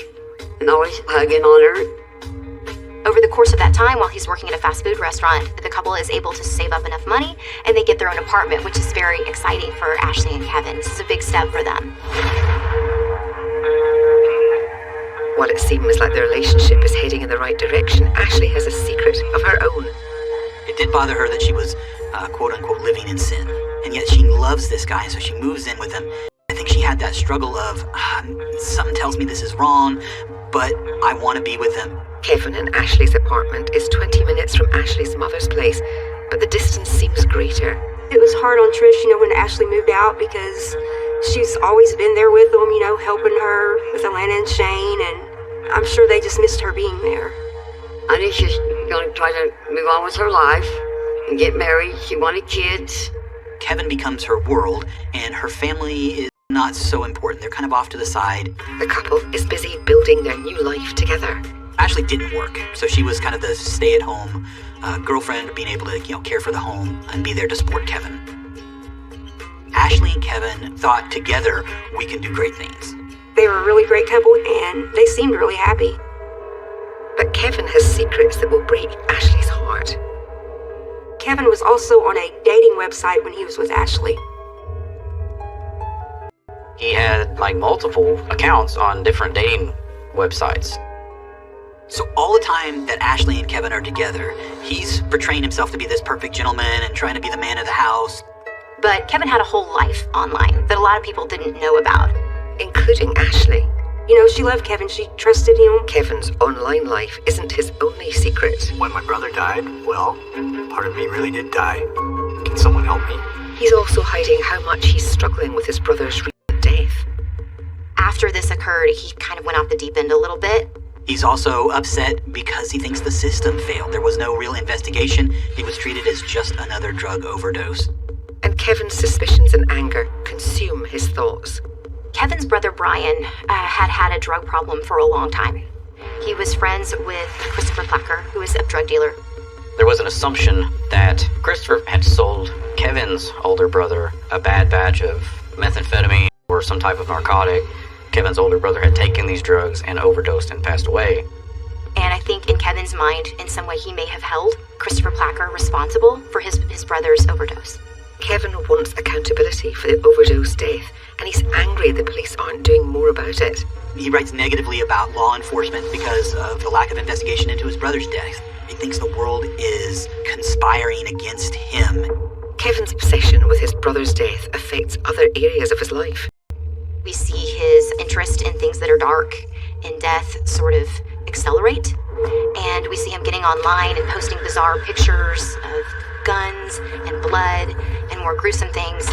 and always hugging on her. Over the course of that time, while he's working at a fast food restaurant, the couple is able to save up enough money, and they get their own apartment, which is very exciting for Ashley and Kevin. This is a big step for them. While it seems like their relationship is heading in the right direction, Ashley has a secret of her own. It did bother her that she was, quote-unquote, living in sin. And yet she loves this guy, and so she moves in with him. I think she had that struggle of, something tells me this is wrong, but I want to be with him. Kevin and Ashley's apartment is 20 minutes from Ashley's mother's place, but the distance seems greater. It was hard on Trish, when Ashley moved out because she's always been there with them, helping her with Alana and Shane, and I'm sure they just missed her being there. I knew she was going to try to move on with her life and get married. She wanted kids. Kevin becomes her world, and her family is not so important. They're kind of off to the side. The couple is busy building their new life together. Ashley didn't work, so she was kind of the stay-at-home girlfriend, being able to, care for the home and be there to support Kevin. Ashley and Kevin thought together we can do great things. They were a really great couple, and they seemed really happy. But Kevin has secrets that will break Ashley's heart. Kevin was also on a dating website when he was with Ashley. He had multiple accounts on different dating websites. So all the time that Ashley and Kevin are together, he's portraying himself to be this perfect gentleman and trying to be the man of the house. But Kevin had a whole life online that a lot of people didn't know about. Including Ashley. She loved Kevin. She trusted him. Kevin's online life isn't his only secret. When my brother died, well, part of me really did die. Can someone help me? He's also hiding how much he's struggling with his brother's recent death. After this occurred, he kind of went off the deep end a little bit. He's also upset because he thinks the system failed. There was no real investigation. He was treated as just another drug overdose. And Kevin's suspicions and anger consume his thoughts. Kevin's brother Brian had a drug problem for a long time. He was friends with Christopher Placker, who is a drug dealer. There was an assumption that Christopher had sold Kevin's older brother a bad batch of methamphetamine or some type of narcotic. Kevin's older brother had taken these drugs and overdosed and passed away. And I think in Kevin's mind, in some way, he may have held Christopher Placker responsible for his brother's overdose. Kevin wants accountability for the overdose death, and he's angry the police aren't doing more about it. He writes negatively about law enforcement because of the lack of investigation into his brother's death. He thinks the world is conspiring against him. Kevin's obsession with his brother's death affects other areas of his life. We see his interest in things that are dark and death sort of accelerate. And we see him getting online and posting bizarre pictures of guns and blood and more gruesome things.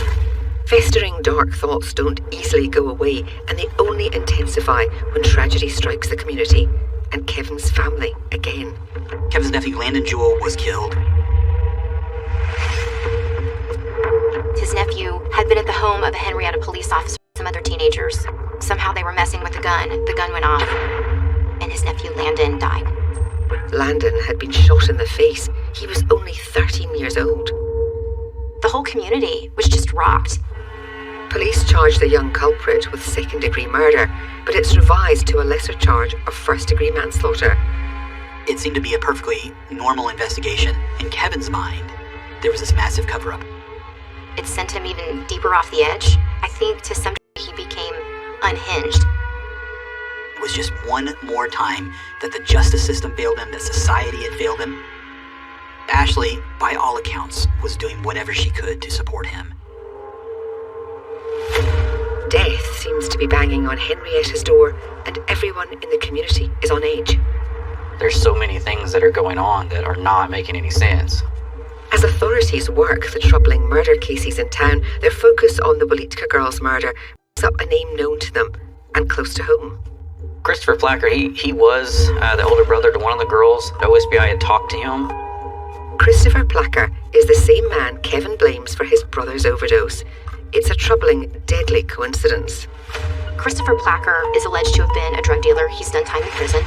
Festering dark thoughts don't easily go away, and they only intensify when tragedy strikes the community and Kevin's family again. Kevin's nephew Landon Jewell was killed. His nephew had been at the home of a Henrietta police officer with some other teenagers. Somehow they were messing with the gun. The gun went off, and his nephew Landon died. Landon had been shot in the face. He was only 13 years old. The whole community was just rocked. Police charged the young culprit with second-degree murder, but it's revised to a lesser charge of first-degree manslaughter. It seemed to be a perfectly normal investigation. In Kevin's mind, there was this massive cover-up. It sent him even deeper off the edge. I think to some degree he became unhinged. It was just one more time that the justice system failed him, that society had failed him. Ashley, by all accounts, was doing whatever she could to support him. Death seems to be banging on Henrietta's door, and everyone in the community is on edge. There's so many things that are going on that are not making any sense. As authorities work the troubling murder cases in town, their focus on the Wolitka girls' murder brings up a name known to them and close to home. Christopher Placker, he was the older brother to one of the girls. OSBI had talked to him. Christopher Placker is the same man Kevin blames for his brother's overdose. It's a troubling, deadly coincidence. Christopher Placker is alleged to have been a drug dealer. He's done time in prison.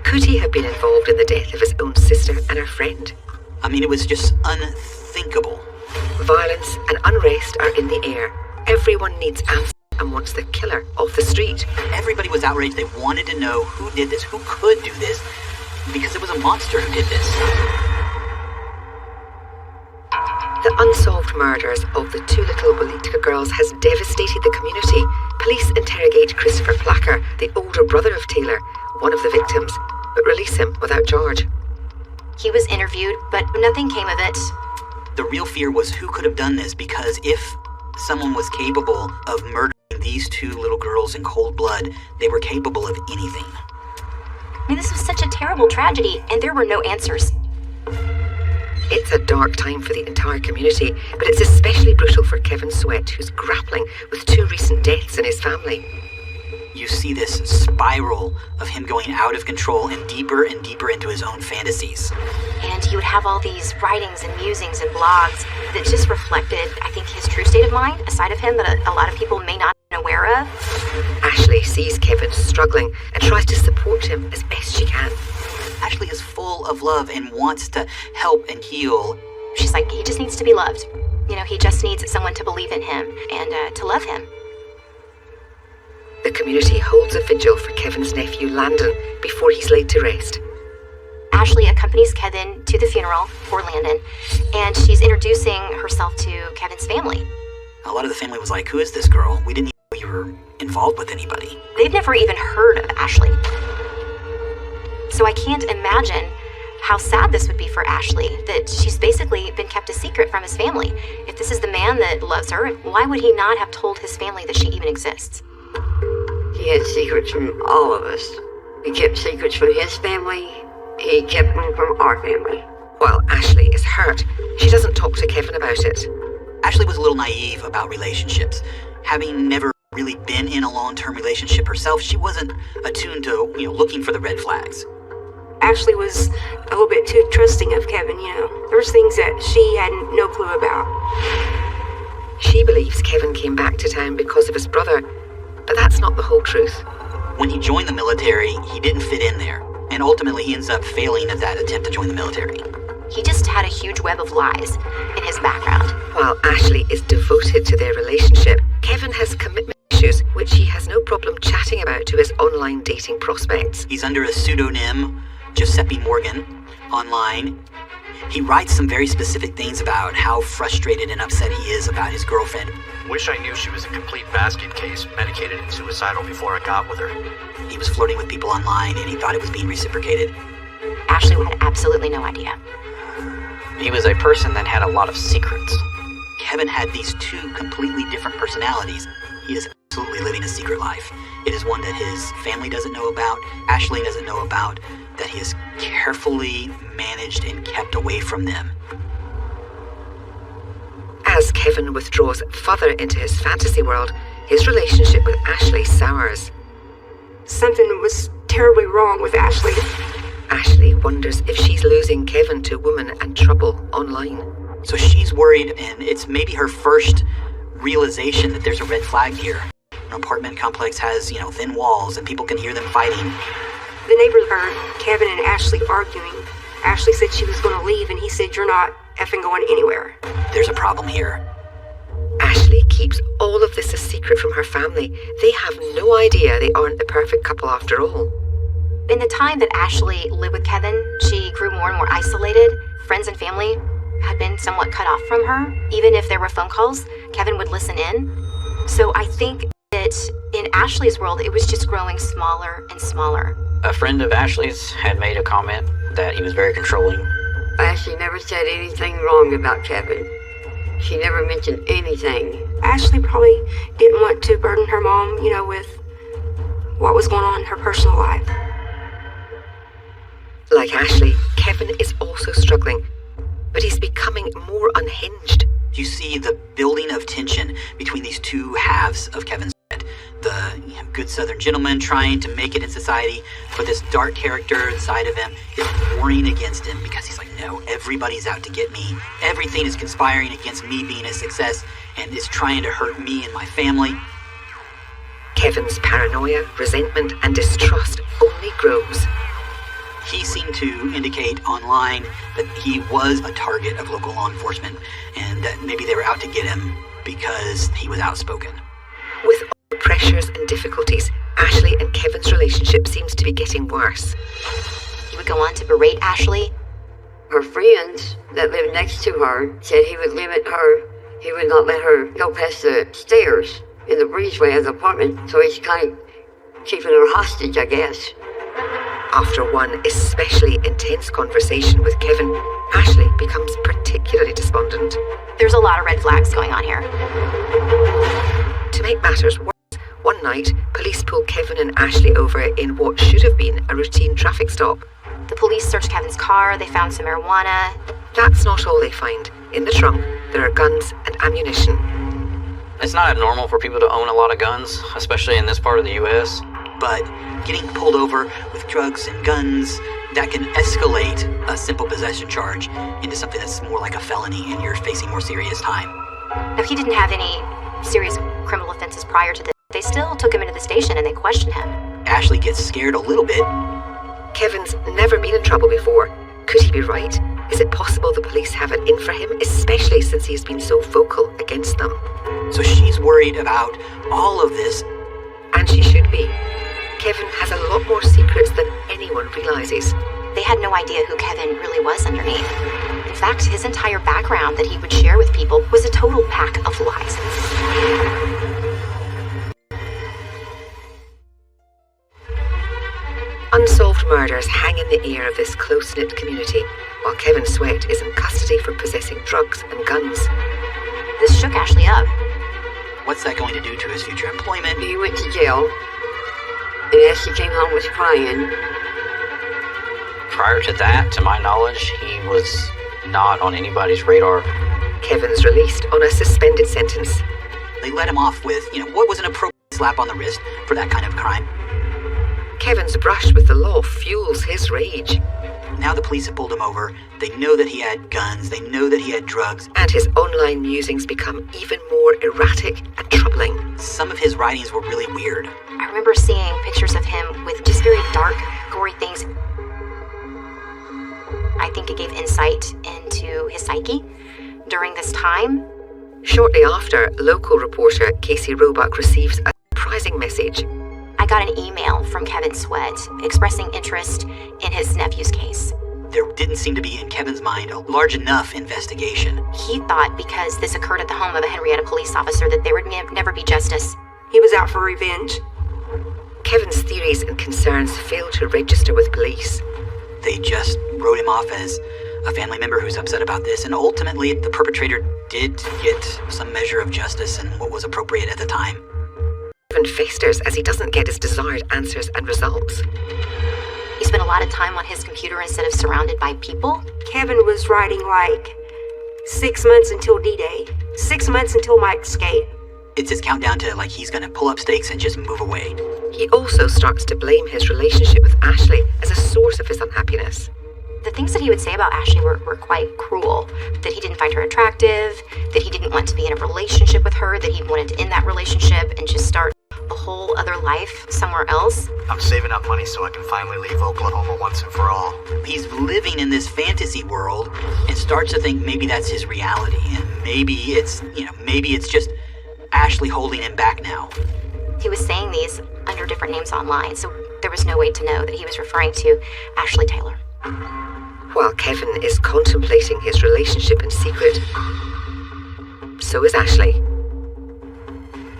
Could he have been involved in the death of his own sister and her friend? I mean, it was just unthinkable. Violence and unrest are in the air. Everyone needs answers and wants the killer off the street. Everybody was outraged. They wanted to know who did this, who could do this, because it was a monster who did this. The unsolved murders of the two little Wolitka girls has devastated the community. Police interrogate Christopher Placker, the older brother of Taylor, one of the victims, but release him without charge. He was interviewed, but nothing came of it. The real fear was who could have done this, because if someone was capable of murdering these two little girls in cold blood, they were capable of anything. I mean, this was such a terrible tragedy, and there were no answers. It's a dark time for the entire community, but it's especially brutal for Kevin Sweat, who's grappling with two recent deaths in his family. You see this spiral of him going out of control and deeper into his own fantasies. And he would have all these writings and musings and blogs that just reflected, I think, his true state of mind, a side of him that a lot of people may not be aware of. Ashley sees Kevin struggling and tries to support him as best she can. Ashley is full of love and wants to help and heal. She's like, he just needs to be loved. You know, he just needs someone to believe in him and to love him. The community holds a vigil for Kevin's nephew Landon before he's laid to rest. Ashley accompanies Kevin to the funeral for Landon, and she's introducing herself to Kevin's family. A lot of the family was like, who is this girl? We didn't know you were involved with anybody. They've never even heard of Ashley. So I can't imagine how sad this would be for Ashley, that she's basically been kept a secret from his family. If this is the man that loves her, why would he not have told his family that she even exists? He had secrets from all of us. He kept secrets from his family. He kept them from our family. While Ashley is hurt, she doesn't talk to Kevin about it. Ashley was a little naive about relationships, having never really been in a long-term relationship herself, she wasn't attuned to, looking for the red flags. Ashley was a little bit too trusting of Kevin, There was things that she had no clue about. She believes Kevin came back to town because of his brother, but that's not the whole truth. When he joined the military, he didn't fit in there, and ultimately he ends up failing at that attempt to join the military. He just had a huge web of lies in his background. While Ashley is devoted to their relationship, Kevin has commitment issues, which he has no problem chatting about to his online dating prospects. He's under a pseudonym, Giuseppe Morgan, online. He writes some very specific things about how frustrated and upset he is about his girlfriend. Wish I knew she was a complete basket case, medicated and suicidal before I got with her. He was flirting with people online and he thought it was being reciprocated. Ashley had absolutely no idea. He was a person that had a lot of secrets. Kevin had these two completely different personalities. He is absolutely living a secret life. It is one that his family doesn't know about, Ashley doesn't know about, that he has carefully managed and kept away from them. As Kevin withdraws further into his fantasy world, his relationship with Ashley sours. Something was terribly wrong with Ashley. Ashley wonders if she's losing Kevin to women and trouble online. So she's worried, and it's maybe her first realization that there's a red flag here. An apartment complex has, thin walls, and people can hear them fighting. The neighbors heard Kevin and Ashley arguing. Ashley said she was going to leave, and he said, "You're not effing going anywhere." There's a problem here. Ashley keeps all of this a secret from her family. They have no idea they aren't the perfect couple after all. In the time that Ashley lived with Kevin, she grew more and more isolated. Friends and family had been somewhat cut off from her. Even if there were phone calls, Kevin would listen in. So I think that in Ashley's world, it was just growing smaller and smaller. A friend of Ashley's had made a comment that he was very controlling. Ashley never said anything wrong about Kevin. She never mentioned anything. Ashley probably didn't want to burden her mom, with what was going on in her personal life. Like Ashley, Kevin is also struggling, but he's becoming more unhinged. You see the building of tension between these two halves of Kevin's head. The good Southern gentleman trying to make it in society, but this dark character inside of him is warring against him because he's like, no, everybody's out to get me. Everything is conspiring against me being a success and is trying to hurt me and my family. Kevin's paranoia, resentment, and distrust only grows. He seemed to indicate online that he was a target of local law enforcement and that maybe they were out to get him because he was outspoken. With all the pressures and difficulties, Ashley and Kevin's relationship seems to be getting worse. He would go on to berate Ashley. Her friends that lived next to her said he would limit her. He would not let her go past the stairs in the breezeway of the apartment, so he's kind of keeping her hostage, I guess. After one especially intense conversation with Kevin, Ashley becomes particularly despondent. There's a lot of red flags going on here. To make matters worse, one night, police pulled Kevin and Ashley over in what should have been a routine traffic stop. The police searched Kevin's car, they found some marijuana. That's not all they find. In the trunk, there are guns and ammunition. It's not abnormal for people to own a lot of guns, especially in this part of the U.S., but getting pulled over with drugs and guns, that can escalate a simple possession charge into something that's more like a felony and you're facing more serious time. Now, he didn't have any serious criminal offenses prior to this. They still took him into the station and they questioned him. Ashley gets scared a little bit. Kevin's never been in trouble before. Could he be right? Is it possible the police have it in for him, especially since he's been so vocal against them? So she's worried about all of this. And she should be. Kevin has a lot more secrets than anyone realizes. They had no idea who Kevin really was underneath. In fact, his entire background that he would share with people was a total pack of lies. Unsolved murders hang in the air of this close-knit community, while Kevin Sweat is in custody for possessing drugs and guns. This shook Ashley up. What's that going to do to his future employment? He went to jail, and Ashley came home was crying. Prior to that, to my knowledge, he was not on anybody's radar. Kevin's released on a suspended sentence. They let him off with, what was an appropriate slap on the wrist for that kind of crime. Kevin's brush with the law fuels his rage. Now the police have pulled him over. They know that he had guns. They know that he had drugs. And his online musings become even more erratic and troubling. Some of his writings were really weird. I remember seeing pictures of him with just very dark, gory things. I think it gave insight into his psyche during this time. Shortly after, local reporter Casey Roebuck receives a surprising message. I got an email from Kevin Sweat expressing interest in his nephew's case. There didn't seem to be in Kevin's mind a large enough investigation. He thought because this occurred at the home of a Henrietta police officer that there would never be justice. He was out for revenge. Kevin's theories and concerns failed to register with police. They just wrote him off as a family member who's upset about this, and ultimately the perpetrator did get some measure of justice and what was appropriate at the time. Kevin festers as he doesn't get his desired answers and results. He spent a lot of time on his computer instead of surrounded by people. Kevin was writing like 6 months until D-Day, 6 months until my escape. It's his countdown to like he's gonna pull up stakes and just move away. He also starts to blame his relationship with Ashley as a source of his unhappiness. The things that he would say about Ashley were quite cruel. That he didn't find her attractive, that he didn't want to be in a relationship with her, that he wanted to end that relationship and just start a whole other life somewhere else. I'm saving up money so I can finally leave Oklahoma once and for all. He's living in this fantasy world and starts to think maybe that's his reality, and maybe it's just Ashley holding him back now. He was saying these under different names online, so there was no way to know that he was referring to Ashley Taylor. While Kevin is contemplating his relationship in secret, so is Ashley.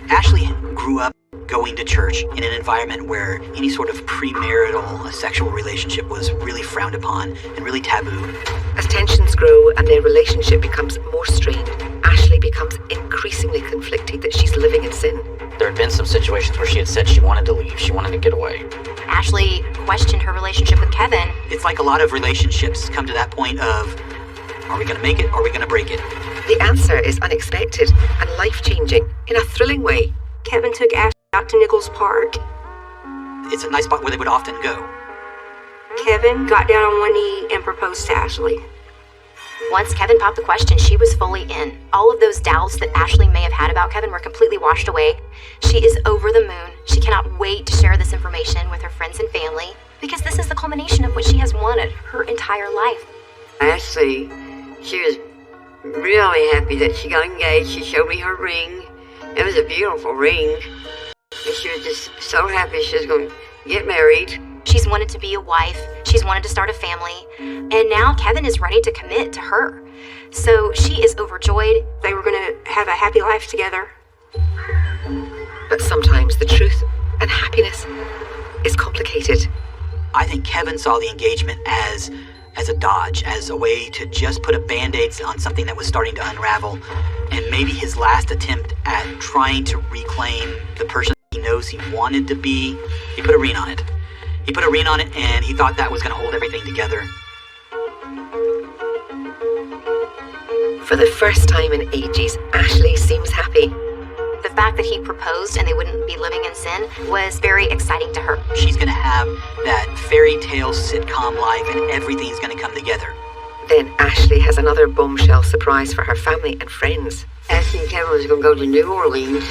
Ashley grew up going to church in an environment where any sort of premarital sexual relationship was really frowned upon and really taboo. As tensions grow and their relationship becomes more strained, Ashley becomes increasingly conflicted that she's living in sin. There had been some situations where she had said she wanted to leave, she wanted to get away. Ashley questioned her relationship with Kevin. It's like a lot of relationships come to that point of, are we going to make it or are we going to break it? The answer is unexpected and life-changing in a thrilling way. Kevin took Ashley out to Nichols Park. It's a nice spot where they would often go. Kevin got down on one knee and proposed to Ashley. Once Kevin popped the question, she was fully in. All of those doubts that Ashley may have had about Kevin were completely washed away. She is over the moon. She cannot wait to share this information with her friends and family because this is the culmination of what she has wanted her entire life. Ashley, she was really happy that she got engaged. She showed me her ring. It was a beautiful ring. And she was just so happy she was going to get married. She's wanted to be a wife. She's wanted to start a family. And now Kevin is ready to commit to her. So she is overjoyed. They were going to have a happy life together. But sometimes the truth and happiness is complicated. I think Kevin saw the engagement as a dodge, as a way to just put a band-aid on something that was starting to unravel, and maybe his last attempt at trying to reclaim the person he knows he wanted to be. He put a ring on it. He put a ring on it, and he thought that was going to hold everything together. For the first time in ages, Ashley seems happy. The fact that he proposed and they wouldn't be living in sin was very exciting to her. She's going to have that fairy tale sitcom life, and everything's going to come together. Then Ashley has another bombshell surprise for her family and friends. Ashley and Kevin was going to go to New Orleans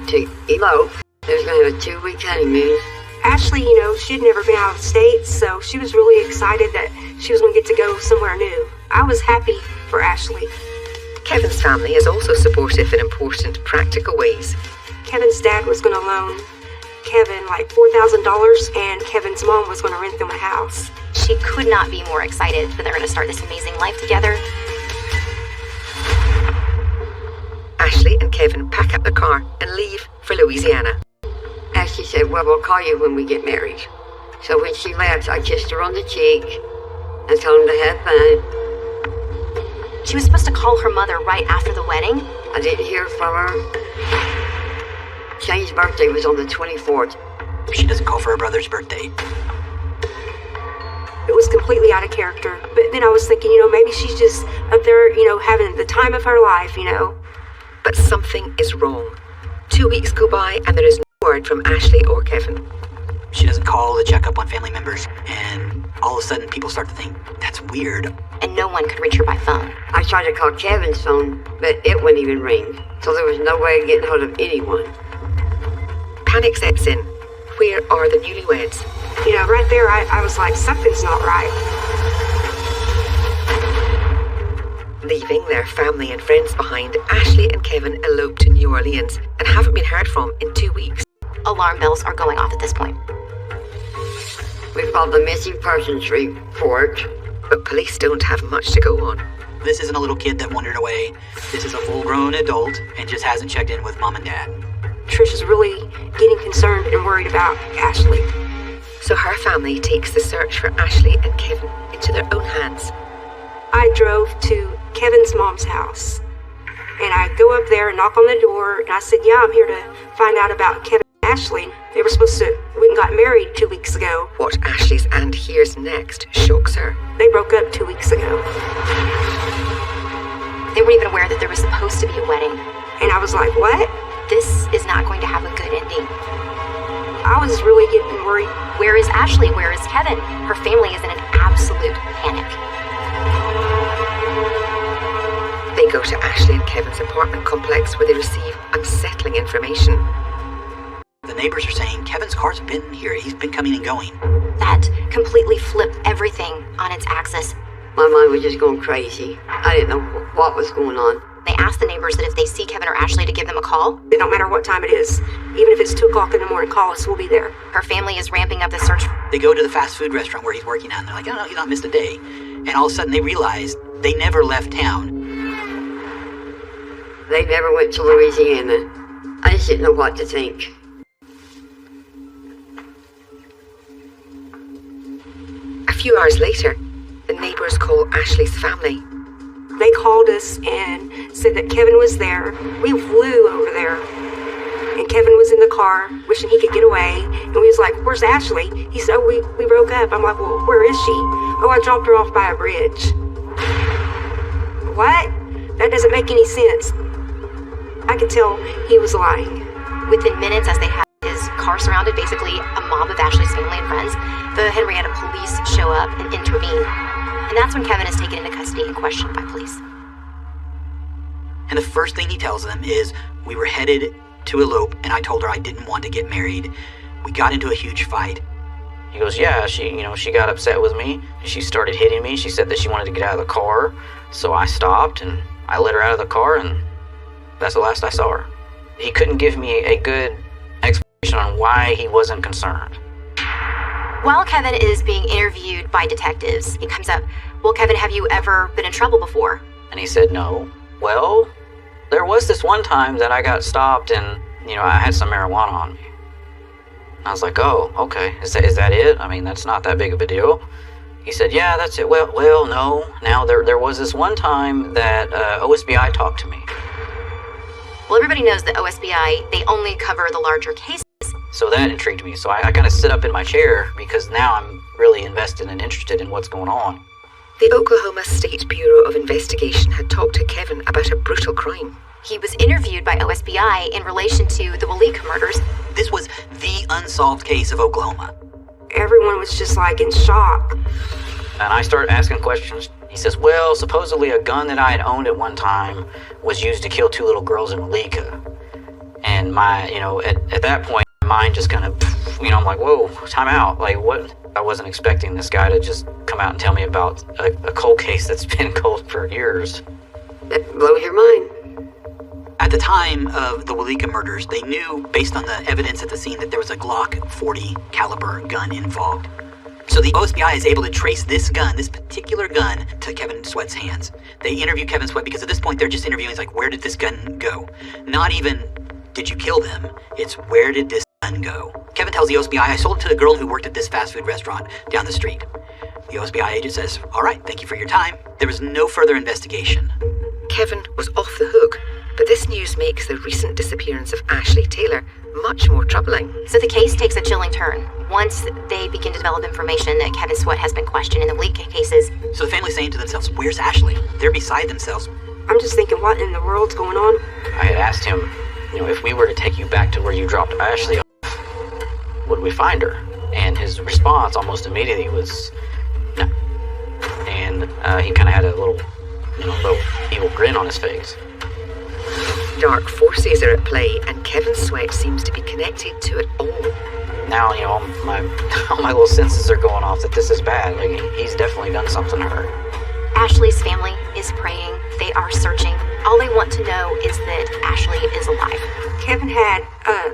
to elope. They was going to have a 2-week honeymoon. Ashley, she had never been out of the States, so she was really excited that she was going to get to go somewhere new. I was happy for Ashley. Kevin's family is also supportive in important, practical ways. Kevin's dad was going to loan Kevin like $4,000, and Kevin's mom was going to rent them a house. She could not be more excited that they're going to start this amazing life together. Ashley and Kevin pack up the car and leave for Louisiana. Ashley said, well, we'll call you when we get married. So when she left, I kissed her on the cheek and told her to have fun. She was supposed to call her mother right after the wedding. I didn't hear from her. Shane's birthday was on the 24th. She doesn't call for her brother's birthday. It was completely out of character. But then I was thinking, maybe she's just up there, having the time of her life, But something is wrong. 2 weeks go by and there is word from Ashley or Kevin. She doesn't call to check up on family members, and all of a sudden people start to think, that's weird. And no one could reach her by phone. I tried to call Kevin's phone, but it wouldn't even ring. So there was no way of getting hold of anyone. Panic sets in. Where are the newlyweds? You know, right there, I was like, something's not right. Leaving their family and friends behind, Ashley and Kevin elope to New Orleans and haven't been heard from in 2 weeks. Alarm bells are going off at this point. We filed a missing persons report. But police don't have much to go on. This isn't a little kid that wandered away. This is a full-grown adult and just hasn't checked in with mom and dad. Trish is really getting concerned and worried about Ashley. So her family takes the search for Ashley and Kevin into their own hands. I drove to Kevin's mom's house. And I go up there and knock on the door, and I said, yeah, I'm here to find out about Kevin and Ashley. They were supposed to, we got married 2 weeks ago. What Ashley's aunt hears next shocks her. They broke up 2 weeks ago. They weren't even aware that there was supposed to be a wedding. And I was like, what? This is not going to have a good ending. I was really getting worried. Where is Ashley? Where is Kevin? Her family is in an absolute panic. They go to Ashley and Kevin's apartment complex where they receive unsettling information. The neighbors are saying Kevin's car's been here. He's been coming and going. That completely flipped everything on its axis. My mind was just going crazy. I didn't know what was going on. They asked the neighbors that if they see Kevin or Ashley to give them a call. It don't matter what time it is. Even if it's 2 o'clock in the morning, call us. We'll be there. Her family is ramping up the search. They go to the fast food restaurant where he's working at, and they're like, oh, no, he's not missed a day. And all of a sudden they realize they never left town. They never went to Louisiana. I just didn't know what to think. A few hours later, the neighbors call Ashley's family. They called us and said that Kevin was there. We flew over there. And Kevin was in the car, wishing he could get away. And we was like, where's Ashley? He said, oh, we broke up. I'm like, well, where is she? Oh, I dropped her off by a bridge. What? That doesn't make any sense. I could tell he was lying. Within minutes, as they had his car surrounded, basically a mob of Ashley's family and friends, the Henrietta police show up and intervene. And that's when Kevin is taken into custody and questioned by police. And the first thing he tells them is, we were headed to elope, and I told her I didn't want to get married. We got into a huge fight. He goes, yeah, she got upset with me. She started hitting me. She said that she wanted to get out of the car. So I stopped, and I let her out of the car, and that's the last I saw her. He couldn't give me a good explanation on why he wasn't concerned. While Kevin is being interviewed by detectives, it comes up, well, Kevin, have you ever been in trouble before? And he said, no. Well, there was this one time that I got stopped and, I had some marijuana on me. I was like, oh, okay. Is that it? I mean, that's not that big of a deal. He said, yeah, that's it. Well, no. Now, there was this one time that OSBI talked to me. Well, everybody knows that OSBI, they only cover the larger cases. So that intrigued me. So I kind of sit up in my chair because now I'm really invested and interested in what's going on. The Oklahoma State Bureau of Investigation had talked to Kevin about a brutal crime. He was interviewed by OSBI in relation to the Walika murders. This was the unsolved case of Oklahoma. Everyone was just like in shock. And I started asking questions. He says, well, supposedly a gun that I had owned at one time was used to kill 2 little girls in Walika. And my, at that point, my mind just kind of, I'm like, whoa, time out. Like, what? I wasn't expecting this guy to just come out and tell me about a cold case that's been cold for years. That blows your mind. At the time of the Walika murders, they knew, based on the evidence at the scene, that there was a Glock 40 caliber gun involved. So the OSBI is able to trace this gun, this particular gun, to Kevin Sweat's hands. They interview Kevin Sweat because at this point they're just interviewing, it's like, where did this gun go? Not even, did you kill them? It's, where did this gun go? Kevin tells the OSBI, I sold it to the girl who worked at this fast food restaurant down the street. The OSBI agent says, all right, thank you for your time. There was no further investigation. Kevin was off the hook, but this news makes the recent disappearance of Ashley Taylor much more troubling. So the case takes a chilling turn once they begin to develop information that Kevin Sweat has been questioned in the Walika cases. So the family's saying to themselves, where's Ashley? They're beside themselves. I'm just thinking, what in the world's going on? I had asked him, if we were to take you back to where you dropped Ashley off, would we find her? And his response almost immediately was, no. And he kind of had a little evil grin on his face. Dark forces are at play, and Kevin Sweat seems to be connected to it all. Now, all my little senses are going off that this is bad. Like, he's definitely done something to her. Ashley's family is praying. They are searching. All they want to know is that Ashley is alive. Kevin had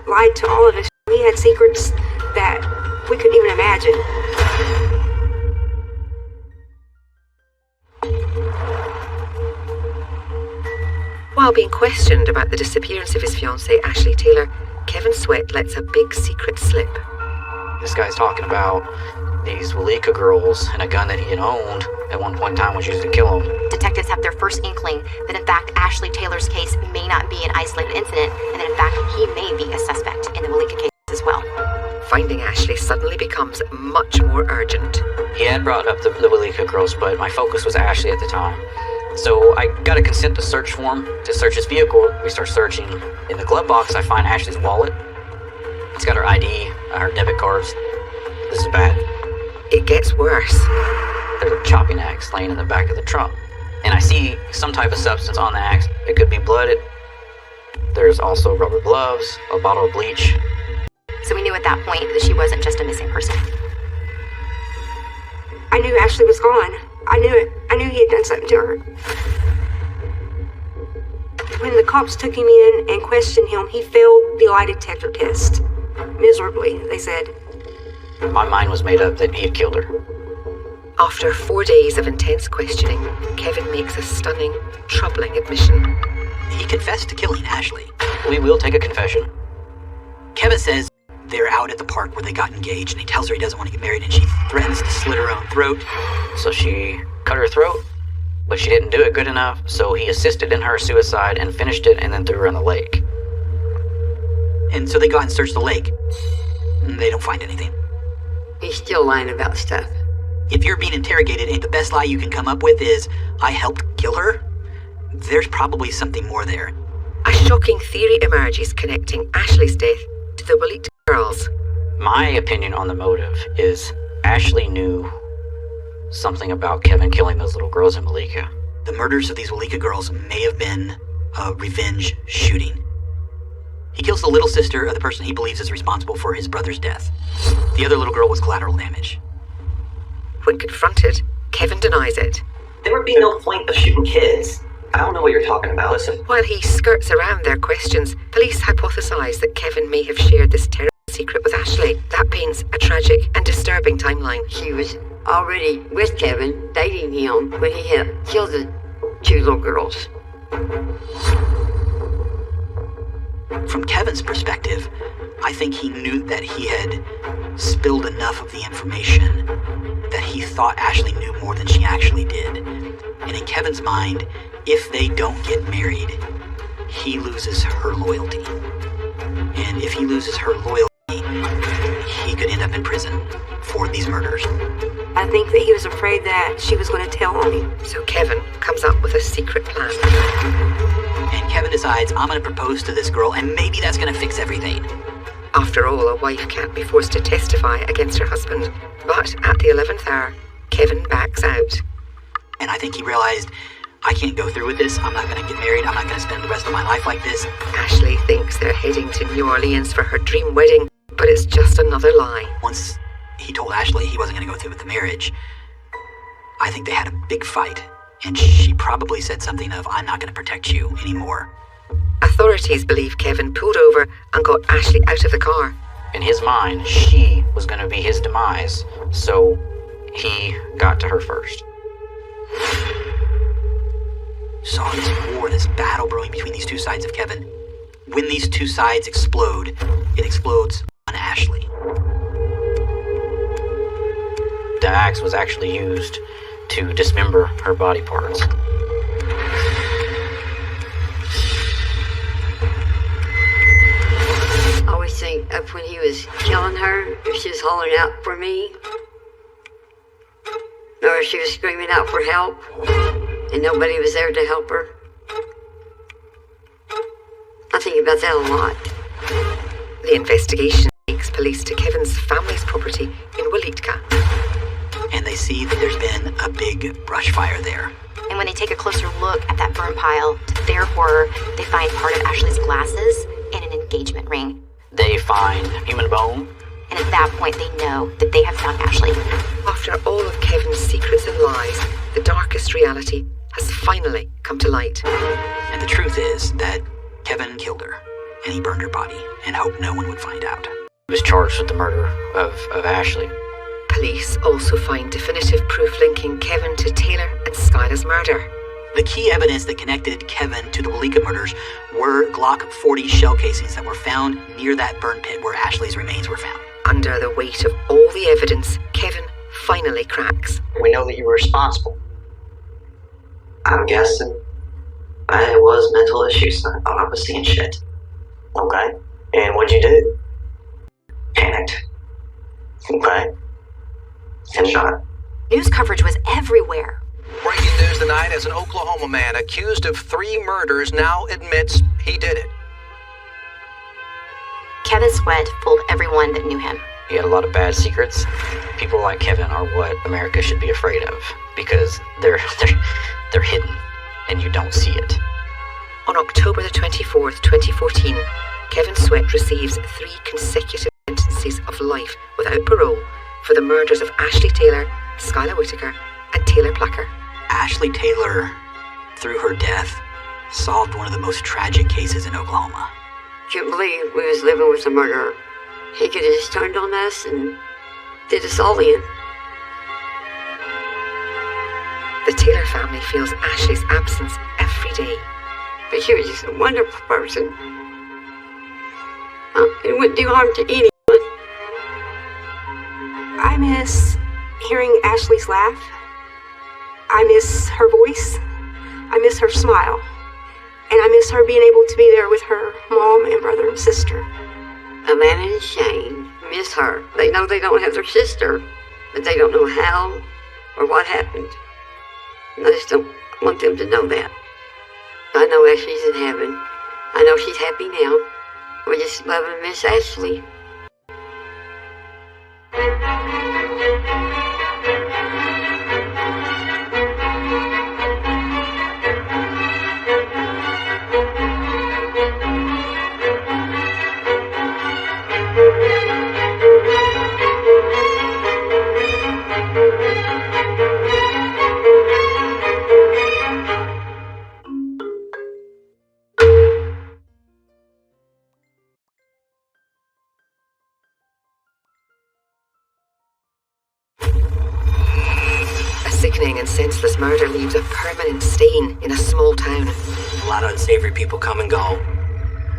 lied to all of us. He had secrets that we couldn't even imagine. While being questioned about the disappearance of his fiancée, Ashley Taylor, Kevin Sweat lets a big secret slip. This guy's talking about these Walika girls and a gun that he had owned at one point in time was used to kill them. Detectives have their first inkling that in fact Ashley Taylor's case may not be an isolated incident, and that in fact he may be a suspect in the Walika case as well. Finding Ashley suddenly becomes much more urgent. He had brought up the Walika girls, but my focus was Ashley at the time. So I got a consent to search form to search his vehicle. We start searching. In the glove box, I find Ashley's wallet. It's got her ID, her debit cards. This is bad. It gets worse. There's a chopping axe laying in the back of the trunk. And I see some type of substance on the axe. It could be blood. There's also rubber gloves, a bottle of bleach. So we knew at that point that she wasn't just a missing person. I knew Ashley was gone. I knew it. I knew he had done something to her. When the cops took him in and questioned him, he failed the lie detector test. Miserably, they said. My mind was made up that he had killed her. After 4 days of intense questioning, Kevin makes a stunning, troubling admission. He confessed to killing Ashley. We will take a confession. Kevin says they're out at the park where they got engaged, and he tells her he doesn't want to get married, and she threatens to slit her own throat. So she cut her throat, but she didn't do it good enough, so he assisted in her suicide and finished it and then threw her in the lake. And so they go out and search the lake. And they don't find anything. He's still lying about stuff. If you're being interrogated and the best lie you can come up with is, I helped kill her, there's probably something more there. A shocking theory emerges connecting Ashley's death to the Walika girls. My opinion on the motive is Ashley knew something about Kevin killing those little girls in Walika. The murders of these Walika girls may have been a revenge shooting. He kills the little sister of the person he believes is responsible for his brother's death. The other little girl was collateral damage. When confronted, Kevin denies it. There would be no point of shooting kids. I don't know what you're talking about. Listen. While he skirts around their questions, police hypothesize that Kevin may have shared this terrible secret with Ashley. That paints a tragic and disturbing timeline. She was already with Kevin, dating him, when he had killed the 2 little girls. From Kevin's perspective, I think he knew that he had spilled enough of the information that he thought Ashley knew more than she actually did. And in Kevin's mind, if they don't get married, he loses her loyalty. And if he loses her loyalty, he could end up in prison for these murders. I think that he was afraid that she was going to tell on him. So Kevin comes up with a secret plan. And Kevin decides, I'm going to propose to this girl, and maybe that's going to fix everything. After all, a wife can't be forced to testify against her husband. But at the 11th hour, Kevin backs out. And I think he realized, I can't go through with this. I'm not going to get married. I'm not going to spend the rest of my life like this. Ashley thinks they're heading to New Orleans for her dream wedding, but it's just another lie. Once he told Ashley he wasn't going to go through with the marriage, I think they had a big fight. And she probably said something of, I'm not going to protect you anymore. Authorities believe Kevin pulled over and got Ashley out of the car. In his mind, she was going to be his demise, so he got to her first. Saw this war, this battle brewing between these 2 sides of Kevin. When these 2 sides explode, it explodes on Ashley. The axe was actually used to dismember her body parts. I always think of when he was killing her, if she was hollering out for me, or if she was screaming out for help, and nobody was there to help her. I think about that a lot. The investigation takes police to Kevin's family's property in Walitka. And they see that there's been a big brush fire there. And when they take a closer look at that burn pile, to their horror, they find part of Ashley's glasses and an engagement ring. They find human bone. And at that point, they know that they have found Ashley. After all of Kevin's secrets and lies, the darkest reality has finally come to light. And the truth is that Kevin killed her, and he burned her body and hoped no one would find out. He was charged with the murder of Ashley. Police also find definitive proof linking Kevin to Taylor and Skyla's murder. The key evidence that connected Kevin to the Walitka murders were Glock 40 shell casings that were found near that burn pit where Ashley's remains were found. Under the weight of all the evidence, Kevin finally cracks. We know that you were responsible. I'm guessing it was mental issues. I thought I was seeing shit. Okay. And what'd you do? Panicked. Okay. And shot. News coverage was everywhere. Breaking news tonight as an Oklahoma man accused of 3 murders now admits he did it. Kevin Sweat fooled everyone that knew him. He had a lot of bad secrets. People like Kevin are what America should be afraid of because they're hidden and you don't see it. On October the 24th, 2014, Kevin Sweat receives 3 consecutive sentences of life without parole for the murders of Ashley Taylor, Skyla Whittaker, and Taylor Placker. Ashley Taylor, through her death, solved one of the most tragic cases in Oklahoma. Can't believe we was living with a murderer. He could have just turned on us and did us all in. The Taylor family feels Ashley's absence every day. But she was just a wonderful person. It wouldn't do harm to anyone. I miss hearing Ashley's laugh. I miss her voice. I miss her smile. And I miss her being able to be there with her mom and brother and sister. Alana and Shane miss her. They know they don't have their sister, but they don't know how or what happened. And I just don't want them to know that. I know Ashley's in heaven. I know she's happy now. We just love and miss Ashley. Sickening and senseless murder leaves a permanent stain in a small town. A lot of unsavory people come and go.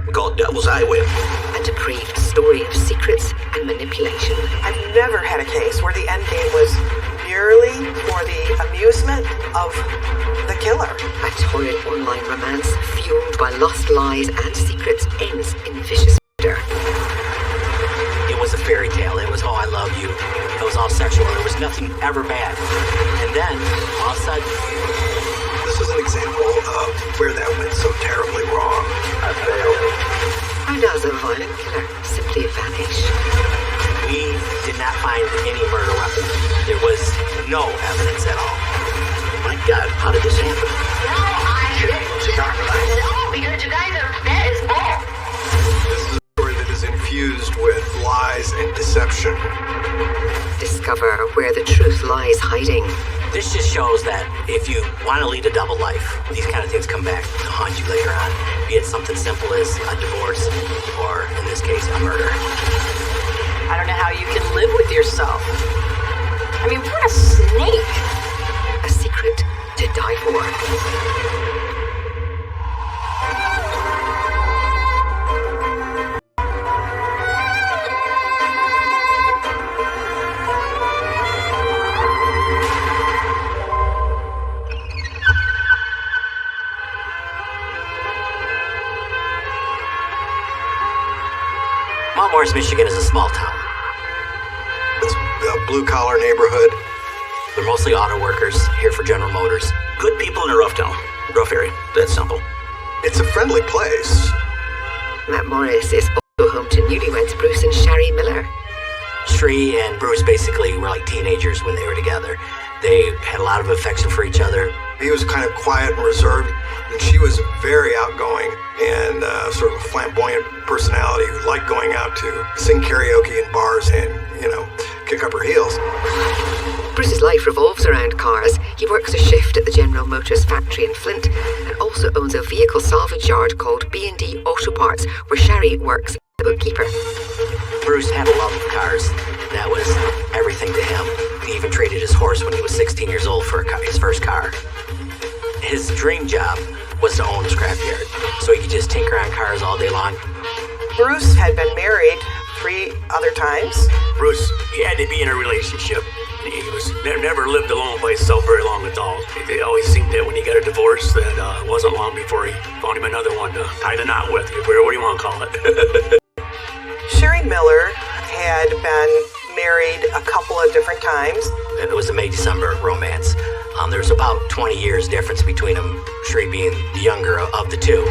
We call it Devil's Highway. A depraved story of secrets and manipulation. I've never had a case where the end game was purely for the amusement of the killer. A torrid online romance fueled by lost lies and secrets ends in vicious murder. It was a fairy tale. It was, oh, I love you. It was all sexual. There was nothing ever bad. And then, all of a sudden... This is an example of where that went so terribly wrong. I failed. How does a violent killer simply vanish? We did not find any murder weapon. There was no evidence at all. My God, how did this happen? No, I didn't. Because you guys are dead as bull. This is a story that is infused with lies and deception. Discover where the truth lies hiding. This just shows that if you want to lead a double life, these kind of things come back to haunt you later on. Be it something simple as a divorce, or in this case, a murder. I don't know how you can live with yourself. I mean, what a snake. A secret to die for. Mount Morris, Michigan is a small town. It's a blue-collar neighborhood. They're mostly auto workers, here for General Motors. Good people in a rough town. Rough area. That's simple. It's a friendly place. Matt Morris is also home to newlyweds Bruce and Shari Miller. Sheree and Bruce basically were like teenagers when they were together. They had a lot of affection for each other. He was kind of quiet and reserved, and she was very outgoing and sort of a flamboyant personality who liked going out to sing karaoke in bars and, kick up her heels. Bruce's life revolves around cars. He works a shift at the General Motors factory in Flint and also owns a vehicle salvage yard called B&D Auto Parts, where Shari works as a bookkeeper. Bruce had a love of cars. That was everything to him. He even traded his horse when he was 16 years old for his first car. His dream job was to own a scrapyard, so he could just tinker on cars all day long. Bruce had been married 3 other times. Bruce, he had to be in a relationship. He was never lived alone by himself very long at all. It always seemed that when he got a divorce, that it wasn't long before he found him another one to tie the knot with. What do you want to call it? Shari Miller had been married a couple of different times. It was a May-December romance. There was about 20 years difference between them, Sheree being the younger of the two.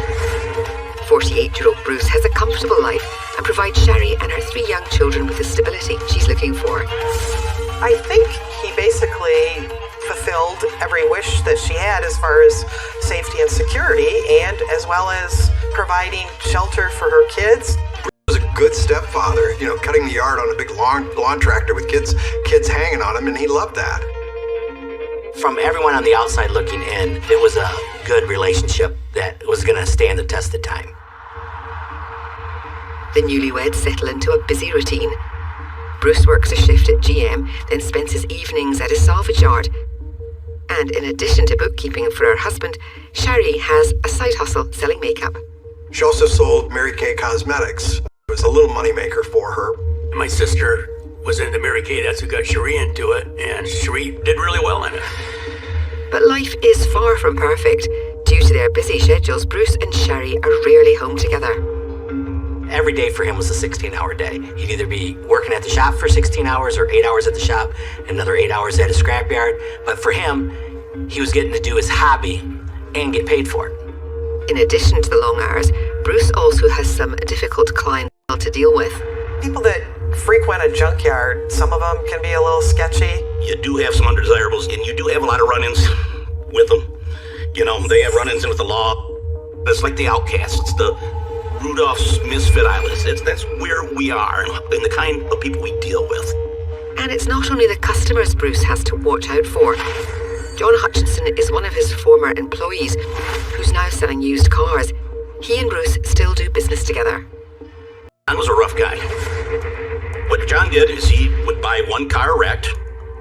48-year-old Bruce has a comfortable life and provides Shari and her 3 young children with the stability she's looking for. I think he basically fulfilled every wish that she had as far as safety and security, and as well as providing shelter for her kids. Bruce was a good stepfather, cutting the yard on a big lawn tractor with kids hanging on him, and he loved that. From everyone on the outside looking in, it was a good relationship that was going to stand the test of time. The newlyweds settle into a busy routine. Bruce works a shift at GM, then spends his evenings at a salvage yard. And in addition to bookkeeping for her husband, Shari has a side hustle selling makeup. She also sold Mary Kay Cosmetics. It was a little moneymaker for her. My sister was into Mary Kay. That's who got Sheree into it, and Sheree did really well in it. But life is far from perfect. Due to their busy schedules, Bruce and Shari are rarely home together. Every day for him was a 16-hour day. He'd either be working at the shop for 16 hours or 8 hours at the shop, another 8 hours at a scrapyard. But for him, he was getting to do his hobby and get paid for it. In addition to the long hours, Bruce also has some difficult clientele to deal with. People that frequent a junkyard, some of them can be a little sketchy. You do have some undesirables, and you do have a lot of run-ins with them. They have run-ins with the law. It's like the outcasts. It's the Rudolph's Misfit Islands. That's where we are and the kind of people we deal with. And it's not only the customers Bruce has to watch out for. John Hutchinson is one of his former employees who's now selling used cars. He and Bruce still do business together. John was a rough guy. What John did is he would buy one car wrecked,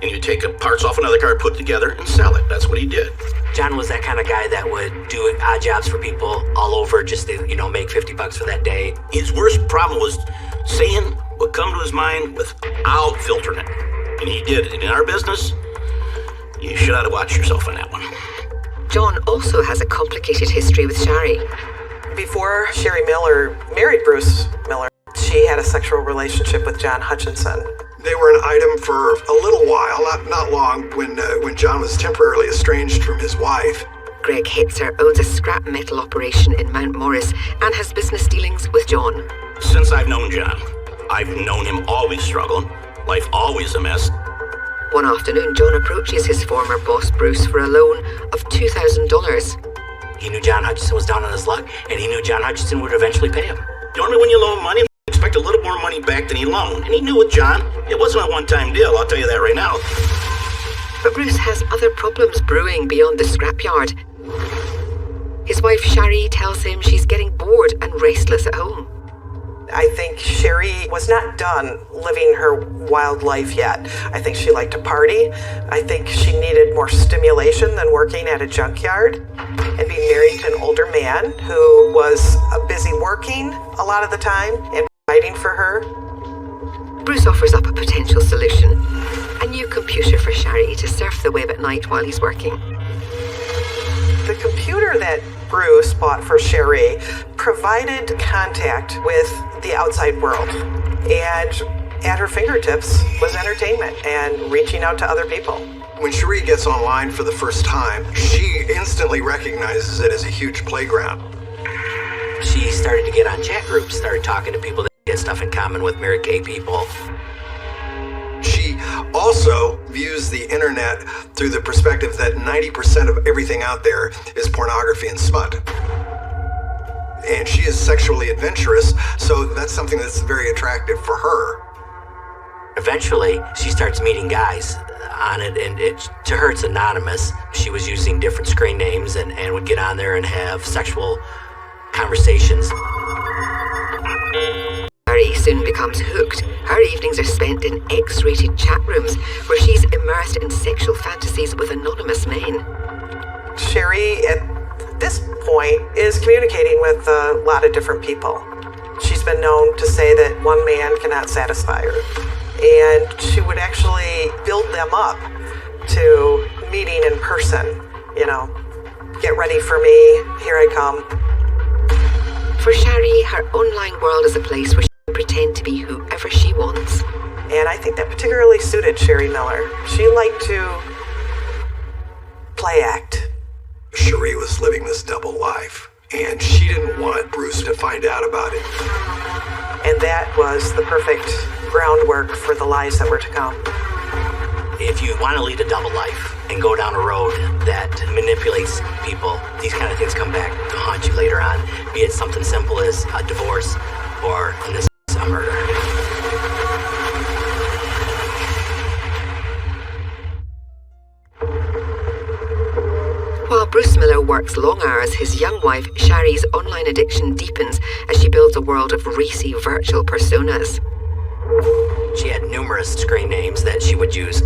and he'd take parts off another car, put it together, and sell it. That's what he did. John was that kind of guy that would do odd jobs for people all over just to, make $50 for that day. His worst problem was saying what come to his mind without filtering it. And he did it. And in our business, you should have to watch yourself on that one. John also has a complicated history with Shari. Before Shari Miller married Bruce Miller, she had a sexual relationship with John Hutchinson. They were an item for a little while, not long, when John was temporarily estranged from his wife. Greg Hitzer owns a scrap metal operation in Mount Morris and has business dealings with John. Since I've known John, I've known him always struggling, life always a mess. One afternoon, John approaches his former boss, Bruce, for a loan of $2,000. He knew John Hutchinson was down on his luck, and he knew John Hutchinson would eventually pay him. Normally when you loan money, expect a little more money back than he loaned. And he knew it, John. It wasn't a one-time deal, I'll tell you that right now. But Bruce has other problems brewing beyond the scrapyard. His wife, Shari, tells him she's getting bored and restless at home. I think Shari was not done living her wild life yet. I think she liked to party. I think she needed more stimulation than working at a junkyard and being married to an older man who was busy working a lot of the time and fighting for her. Bruce offers up a potential solution. A new computer for Shari to surf the web at night while he's working. The computer that Bruce bought for Shari provided contact with the outside world. And at her fingertips was entertainment and reaching out to other people. When Shari gets online for the first time, she instantly recognizes it as a huge playground. She started to get on chat groups, started talking to people that He had stuff in common with Mary Kay people. She also views the internet through the perspective that 90% of everything out there is pornography and smut. And she is sexually adventurous, so that's something that's very attractive for her. Eventually, she starts meeting guys on it, and to her it's anonymous. She was using different screen names and would get on there and have sexual conversations. Shari soon becomes hooked. Her evenings are spent in X-rated chat rooms where she's immersed in sexual fantasies with anonymous men. Sherry, at this point, is communicating with a lot of different people. She's been known to say that one man cannot satisfy her. And she would actually build them up to meeting in person. You know, get ready for me, here I come. For Shari, her online world is a place where she can pretend to be whoever she wants. And I think that particularly suited Sherry Miller. She liked to play act. Sherry was living this double life, and she didn't want Bruce to find out about it. And that was the perfect groundwork for the lies that were to come. If you want to lead a double life and go down a road that manipulates people, these kind of things come back to haunt you later on, be it something simple as a divorce or, in this case, a murder. While Bruce Miller works long hours, his young wife, Shari's online addiction deepens as she builds a world of racy virtual personas. She had numerous screen names that she would use.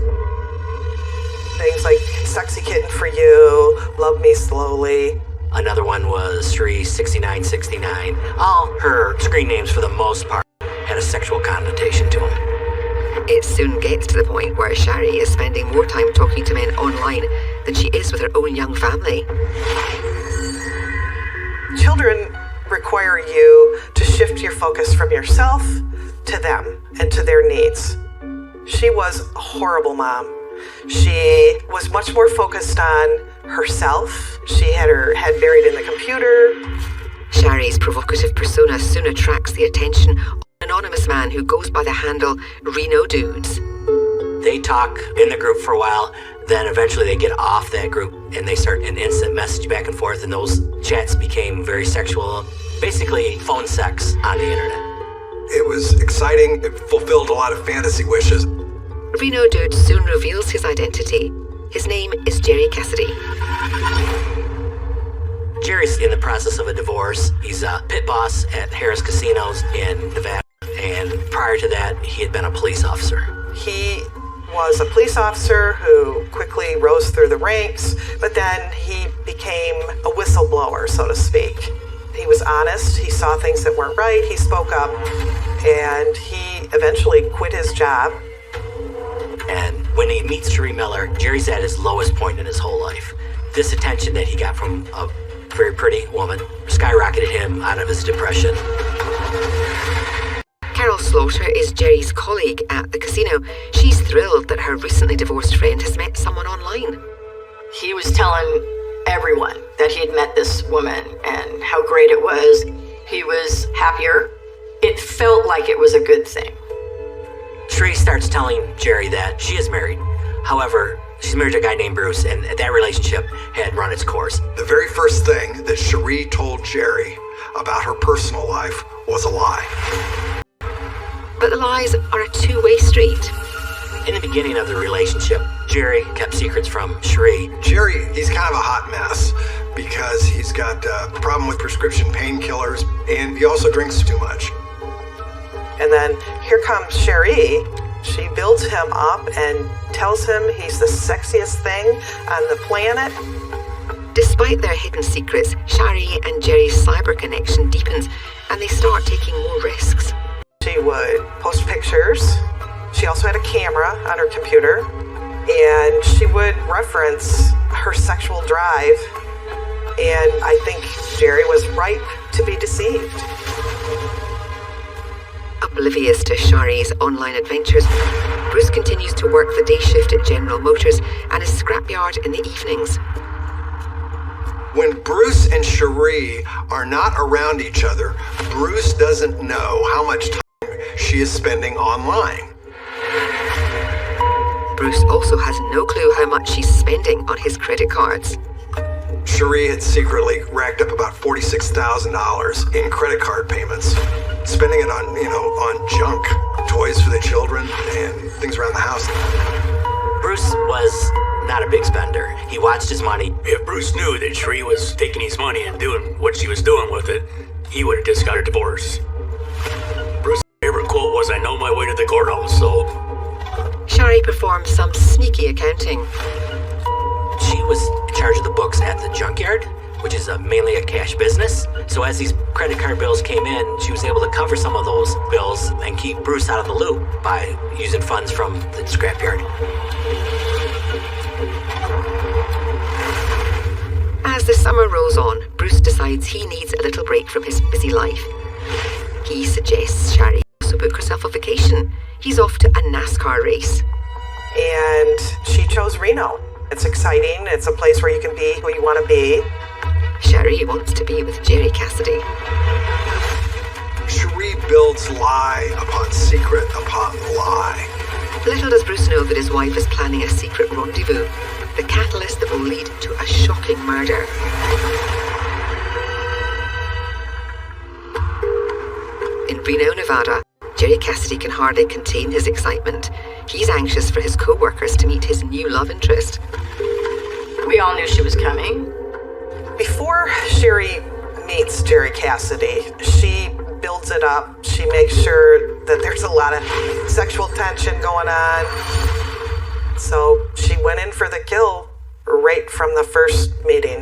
Things like Sexy Kitten for You, Love Me Slowly. Another one was Shri 6969. All her screen names, for the most part, had a sexual connotation to them. It soon gets to the point where Shari is spending more time talking to men online than she is with her own young family. Children require you to shift your focus from yourself to them and to their needs. She was a horrible mom. She was much more focused on herself. She had her head buried in the computer. Shari's provocative persona soon attracts the attention of an anonymous man who goes by the handle Reno Dudes. They talk in the group for a while, then eventually they get off that group and they start an instant message back and forth, and those chats became very sexual. Basically, phone sex on the internet. It was exciting. It fulfilled a lot of fantasy wishes. Reno Dude soon reveals his identity. His name is Jerry Cassidy. Jerry's in the process of a divorce. He's a pit boss at Harris Casinos in Nevada, and prior to that, he had been a police officer. He was a police officer who quickly rose through the ranks, but then he became a whistleblower, so to speak. He was honest, he saw things that weren't right, he spoke up, and he eventually quit his job. And when he meets Sherry Miller, Jerry's at his lowest point in his whole life. This attention that he got from a very pretty woman skyrocketed him out of his depression. Carol Slaughter is Jerry's colleague at the casino. She's thrilled that her recently divorced friend has met someone online. He was telling everyone that he had met this woman and how great it was. He was happier. It felt like it was a good thing. Sherry starts telling Jerry that she is married. However, she's married to a guy named Bruce, and that relationship had run its course. The very first thing that Sherry told Jerry about her personal life was a lie. But the lies are a two-way street. In the beginning of the relationship, Jerry kept secrets from Sherry. Jerry, he's kind of a hot mess because he's got a problem with prescription painkillers, and he also drinks too much. And then here comes Sherry. She builds him up and tells him he's the sexiest thing on the planet. Despite their hidden secrets, Shari and Jerry's cyber connection deepens, and they start taking more risks. She would post pictures. She also had a camera on her computer, and she would reference her sexual drive. And I think Jerry was ripe to be deceived. Oblivious to Shari's online adventures, Bruce continues to work the day shift at General Motors and his scrapyard in the evenings. When Bruce and Sherry are not around each other, Bruce doesn't know how much time she is spending online. Bruce also has no clue how much she's spending on his credit cards. Cherie had secretly racked up about $46,000 in credit card payments, spending it on, on junk, toys for the children and things around the house. Bruce was not a big spender. He watched his money. If Bruce knew that Cherie was taking his money and doing what she was doing with it, he would have just got a divorce. Bruce's favorite quote was, "I know my way to the courthouse," so... Shari performed some sneaky accounting. She was in charge of the books at the junkyard, which is mainly a cash business. So as these credit card bills came in, she was able to cover some of those bills and keep Bruce out of the loop by using funds from the scrapyard. As the summer rolls on, Bruce decides he needs a little break from his busy life. He suggests Shari also book herself a vacation. He's off to a NASCAR race. And she chose Reno. It's exciting. It's a place where you can be who you want to be. Shari wants to be with Jerry Cassidy. Cherie builds lie upon secret upon lie. Little does Bruce know that his wife is planning a secret rendezvous, the catalyst that will lead to a shocking murder. In Reno, Nevada, Jerry Cassidy can hardly contain his excitement. He's anxious for his co-workers to meet his new love interest. We all knew she was coming. Before Cherie meets Jerry Cassidy, she builds it up. She makes sure that there's a lot of sexual tension going on. So she went in for the kill right from the first meeting.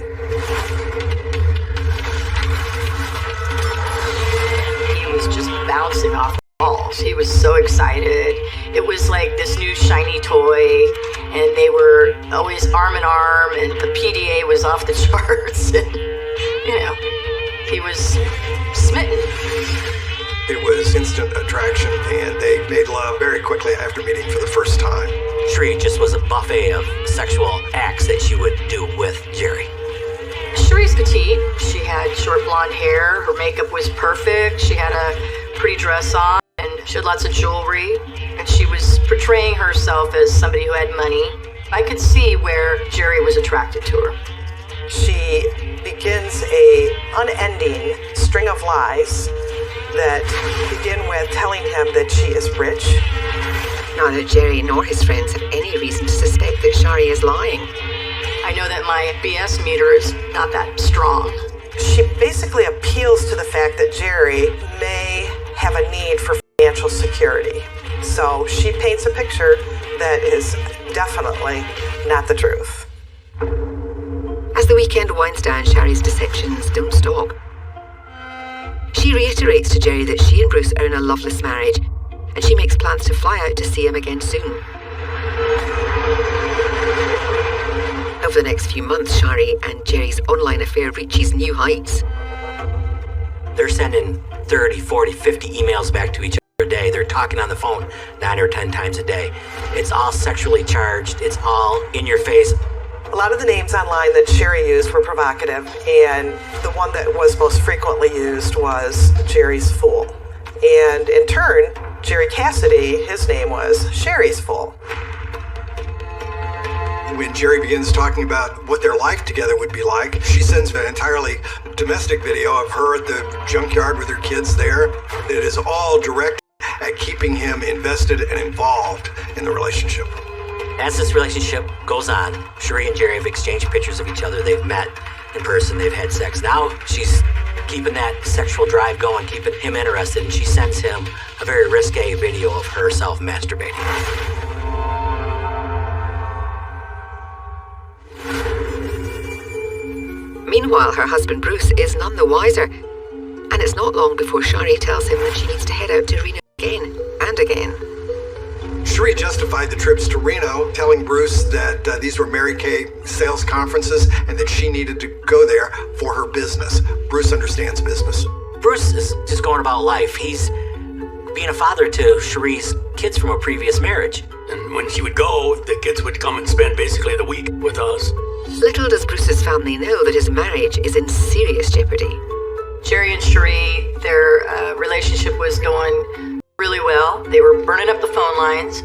He was just bouncing off the walls. He was so excited. It was like this new shiny toy, and they were always arm in arm, and the PDA was off the charts. And, he was smitten. It was instant attraction, and they made love very quickly after meeting for the first time. Cherie just was a buffet of sexual acts that she would do with Jerry. Cherie's petite. She had short blonde hair. Her makeup was perfect. She had a pretty dress on, and she had lots of jewelry. And she was portraying herself as somebody who had money. I could see where Jerry was attracted to her. She begins a unending string of lies that begin with telling him that she is rich. Neither Jerry nor his friends have any reason to suspect that Shari is lying. I know that my BS meter is not that strong. She basically appeals to the fact that Jerry may have a need for financial security. So she paints a picture that is definitely not the truth. As the weekend winds down, Shari's deceptions don't stop. She reiterates to Jerry that she and Bruce are in a loveless marriage, and she makes plans to fly out to see him again soon. Over the next few months, Shari and Jerry's online affair reaches new heights. They're sending 30, 40, 50 emails back to each other a day. They're talking on the phone 9 or 10 times a day. It's all sexually charged. It's all in your face. A lot of the names online that Cherie used were provocative, and the one that was most frequently used was Jerry's Fool. And in turn, Jerry Cassidy, his name was Sherry's Fool. When Jerry begins talking about what their life together would be like, she sends an entirely domestic video of her at the junkyard with her kids there. It is all directed at keeping him invested and involved in the relationship. As this relationship goes on, Cherie and Jerry have exchanged pictures of each other. They've met in person, they've had sex. Now she's keeping that sexual drive going, keeping him interested, and she sends him a very risque video of herself masturbating. Meanwhile, her husband Bruce is none the wiser, and it's not long before Shari tells him that she needs to head out to Reno again and again. Cherie justified the trips to Reno, telling Bruce that these were Mary Kay sales conferences and that she needed to go there for her business. Bruce understands business. Bruce is just going about life. He's being a father to Cherie's kids from a previous marriage. And when she would go, the kids would come and spend basically the week with us. Little does Bruce's family know that his marriage is in serious jeopardy. Jerry and Cherie, their relationship was going really well. They were burning up the phone lines,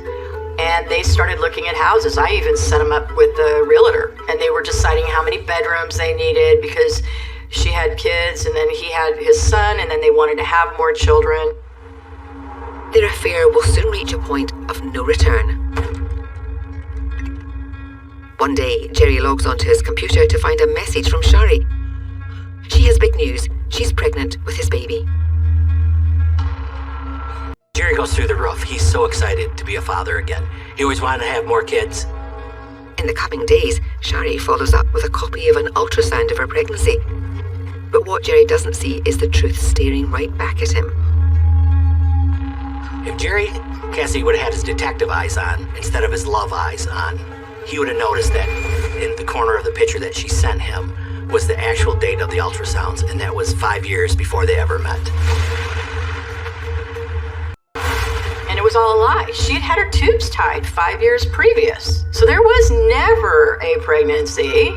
and they started looking at houses. I even set them up with the realtor, and they were deciding how many bedrooms they needed because she had kids, and then he had his son, and then they wanted to have more children. Their affair will soon reach a point of no return. One day, Jerry logs onto his computer to find a message from Shari. She has big news. She's pregnant with his baby. Jerry goes through the roof. He's so excited to be a father again. He always wanted to have more kids. In the coming days, Shari follows up with a copy of an ultrasound of her pregnancy. But what Jerry doesn't see is the truth staring right back at him. If Jerry Cassidy would have had his detective eyes on instead of his love eyes on, he would have noticed that in the corner of the picture that she sent him was the actual date of the ultrasounds, and that was 5 years before they ever met. And it was all a lie. She had had her tubes tied 5 years previous. So there was never a pregnancy.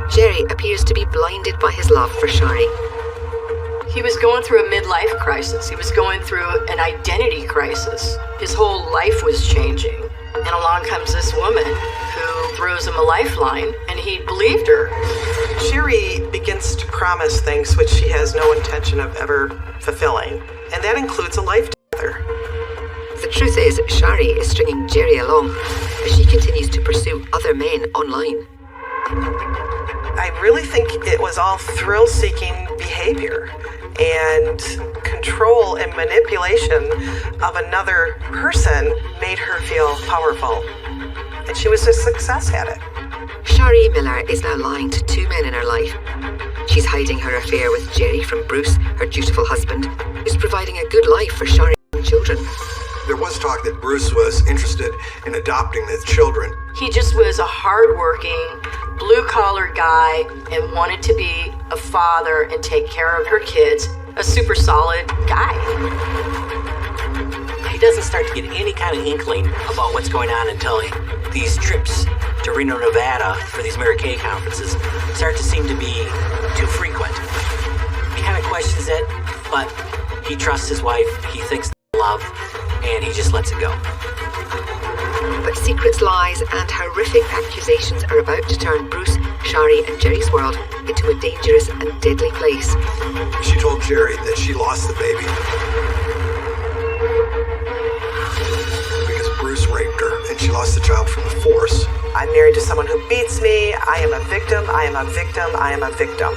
Jerry appears to be blinded by his love for Shari. He was going through a midlife crisis. He was going through an identity crisis. His whole life was changing. And along comes this woman who throws him a lifeline, and he believed her. Shari begins to promise things which she has no intention of ever fulfilling, and that includes a life together. The truth is, Shari is stringing Jerry along as she continues to pursue other men online. I really think it was all thrill-seeking behavior and control and manipulation of another person made her feel powerful. And she was a success at it. Shari Miller is now lying to two men in her life. She's hiding her affair with Jerry from Bruce, her dutiful husband, who's providing a good life for Shari and children. There was talk that Bruce was interested in adopting the children. He just was a hardworking, blue-collar guy and wanted to be a father and take care of her kids. A super solid guy. He doesn't start to get any kind of inkling about what's going on until these trips to Reno, Nevada for these Mary Kay conferences start to seem to be too frequent. He kind of questions it, but he trusts his wife, he thinks they love, and he just lets it go. But secrets, lies, and horrific accusations are about to turn Bruce, Shari, and Jerry's world into a dangerous and deadly place. She told Jerry that she lost the baby because Bruce raped her, and she lost the child from the force. I'm married to someone who beats me. I am a victim. I am a victim. I am a victim.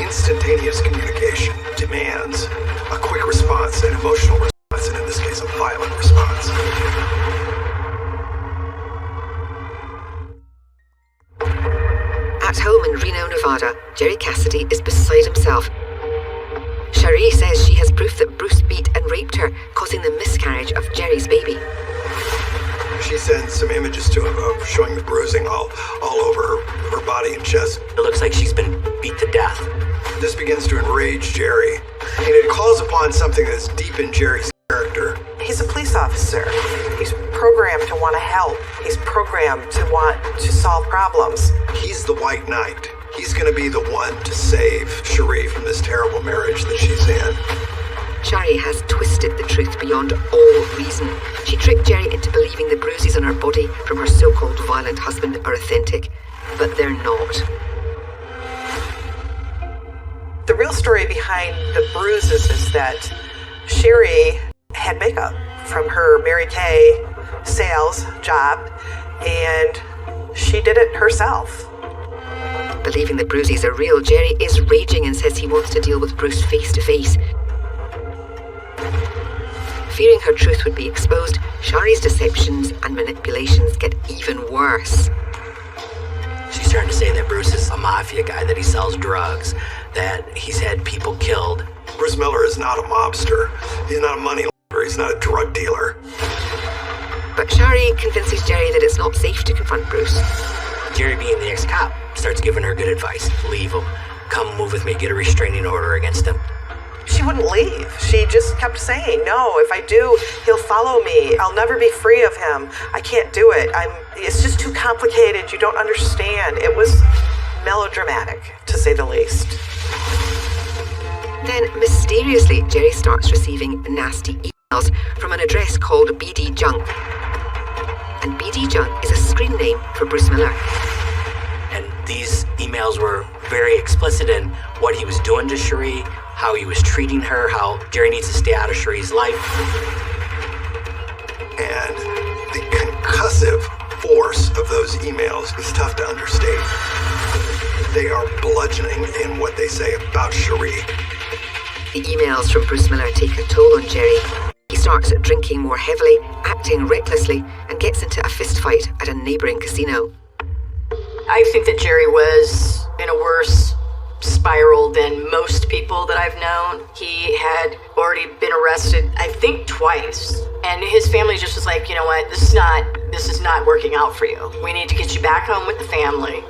Instantaneous communication demands a quick response, an emotional response, and in this case, a violent response. At home in Reno, Nevada, Jerry Cassidy is beside himself. Shari says she has proof that Bruce beat and raped her, causing the miscarriage of Jerry's baby. She sends some images to him of showing the bruising all over her body and chest. It looks like she's been beat to death. This begins to enrage Jerry, and it calls upon something that's deep in Jerry's character. He's a police officer. He's programmed to want to help. He's programmed to want to solve problems. He's the white knight. He's going to be the one to save Shari from this terrible marriage that she's in. Shari has twisted the truth beyond all reason. She tricked Jerry into believing the bruises on her body from her so-called violent husband are authentic, but they're not. The real story behind the bruises is that Shari had makeup from her Mary Kay sales job, and she did it herself. Believing the bruises are real, Jerry is raging and says he wants to deal with Bruce face to face. Fearing her truth would be exposed, Shari's deceptions and manipulations get even worse. She's starting to say that Bruce is a mafia guy, that he sells drugs, that he's had people killed. Bruce Miller is not a mobster. He's not a money launderer. He's not a drug dealer. But Shari convinces Jerry that it's not safe to confront Bruce. Jerry, being the ex-cop, starts giving her good advice. Leave him. Come move with me. Get a restraining order against him. She wouldn't leave. She just kept saying, no, if I do, he'll follow me. I'll never be free of him. I can't do it. It's just too complicated. You don't understand. It was melodramatic, to say the least. Then, mysteriously, Jerry starts receiving nasty emails from an address called BD Junk. And BD Junk is a screen name for Bruce Miller. And these emails were very explicit in what he was doing to Cherie, how he was treating her, how Jerry needs to stay out of Cherie's life. And the concussive force of those emails is tough to understate. They are bludgeoning in what they say about Cherie. The emails from Bruce Miller take a toll on Jerry. He starts drinking more heavily, acting recklessly, and gets into a fistfight at a neighbouring casino. I think that Jerry was in a worse spiral than most people that I've known. He had already been arrested, I think, twice. And his family just was like, you know what, this is not working out for you. We need to get you back home with the family.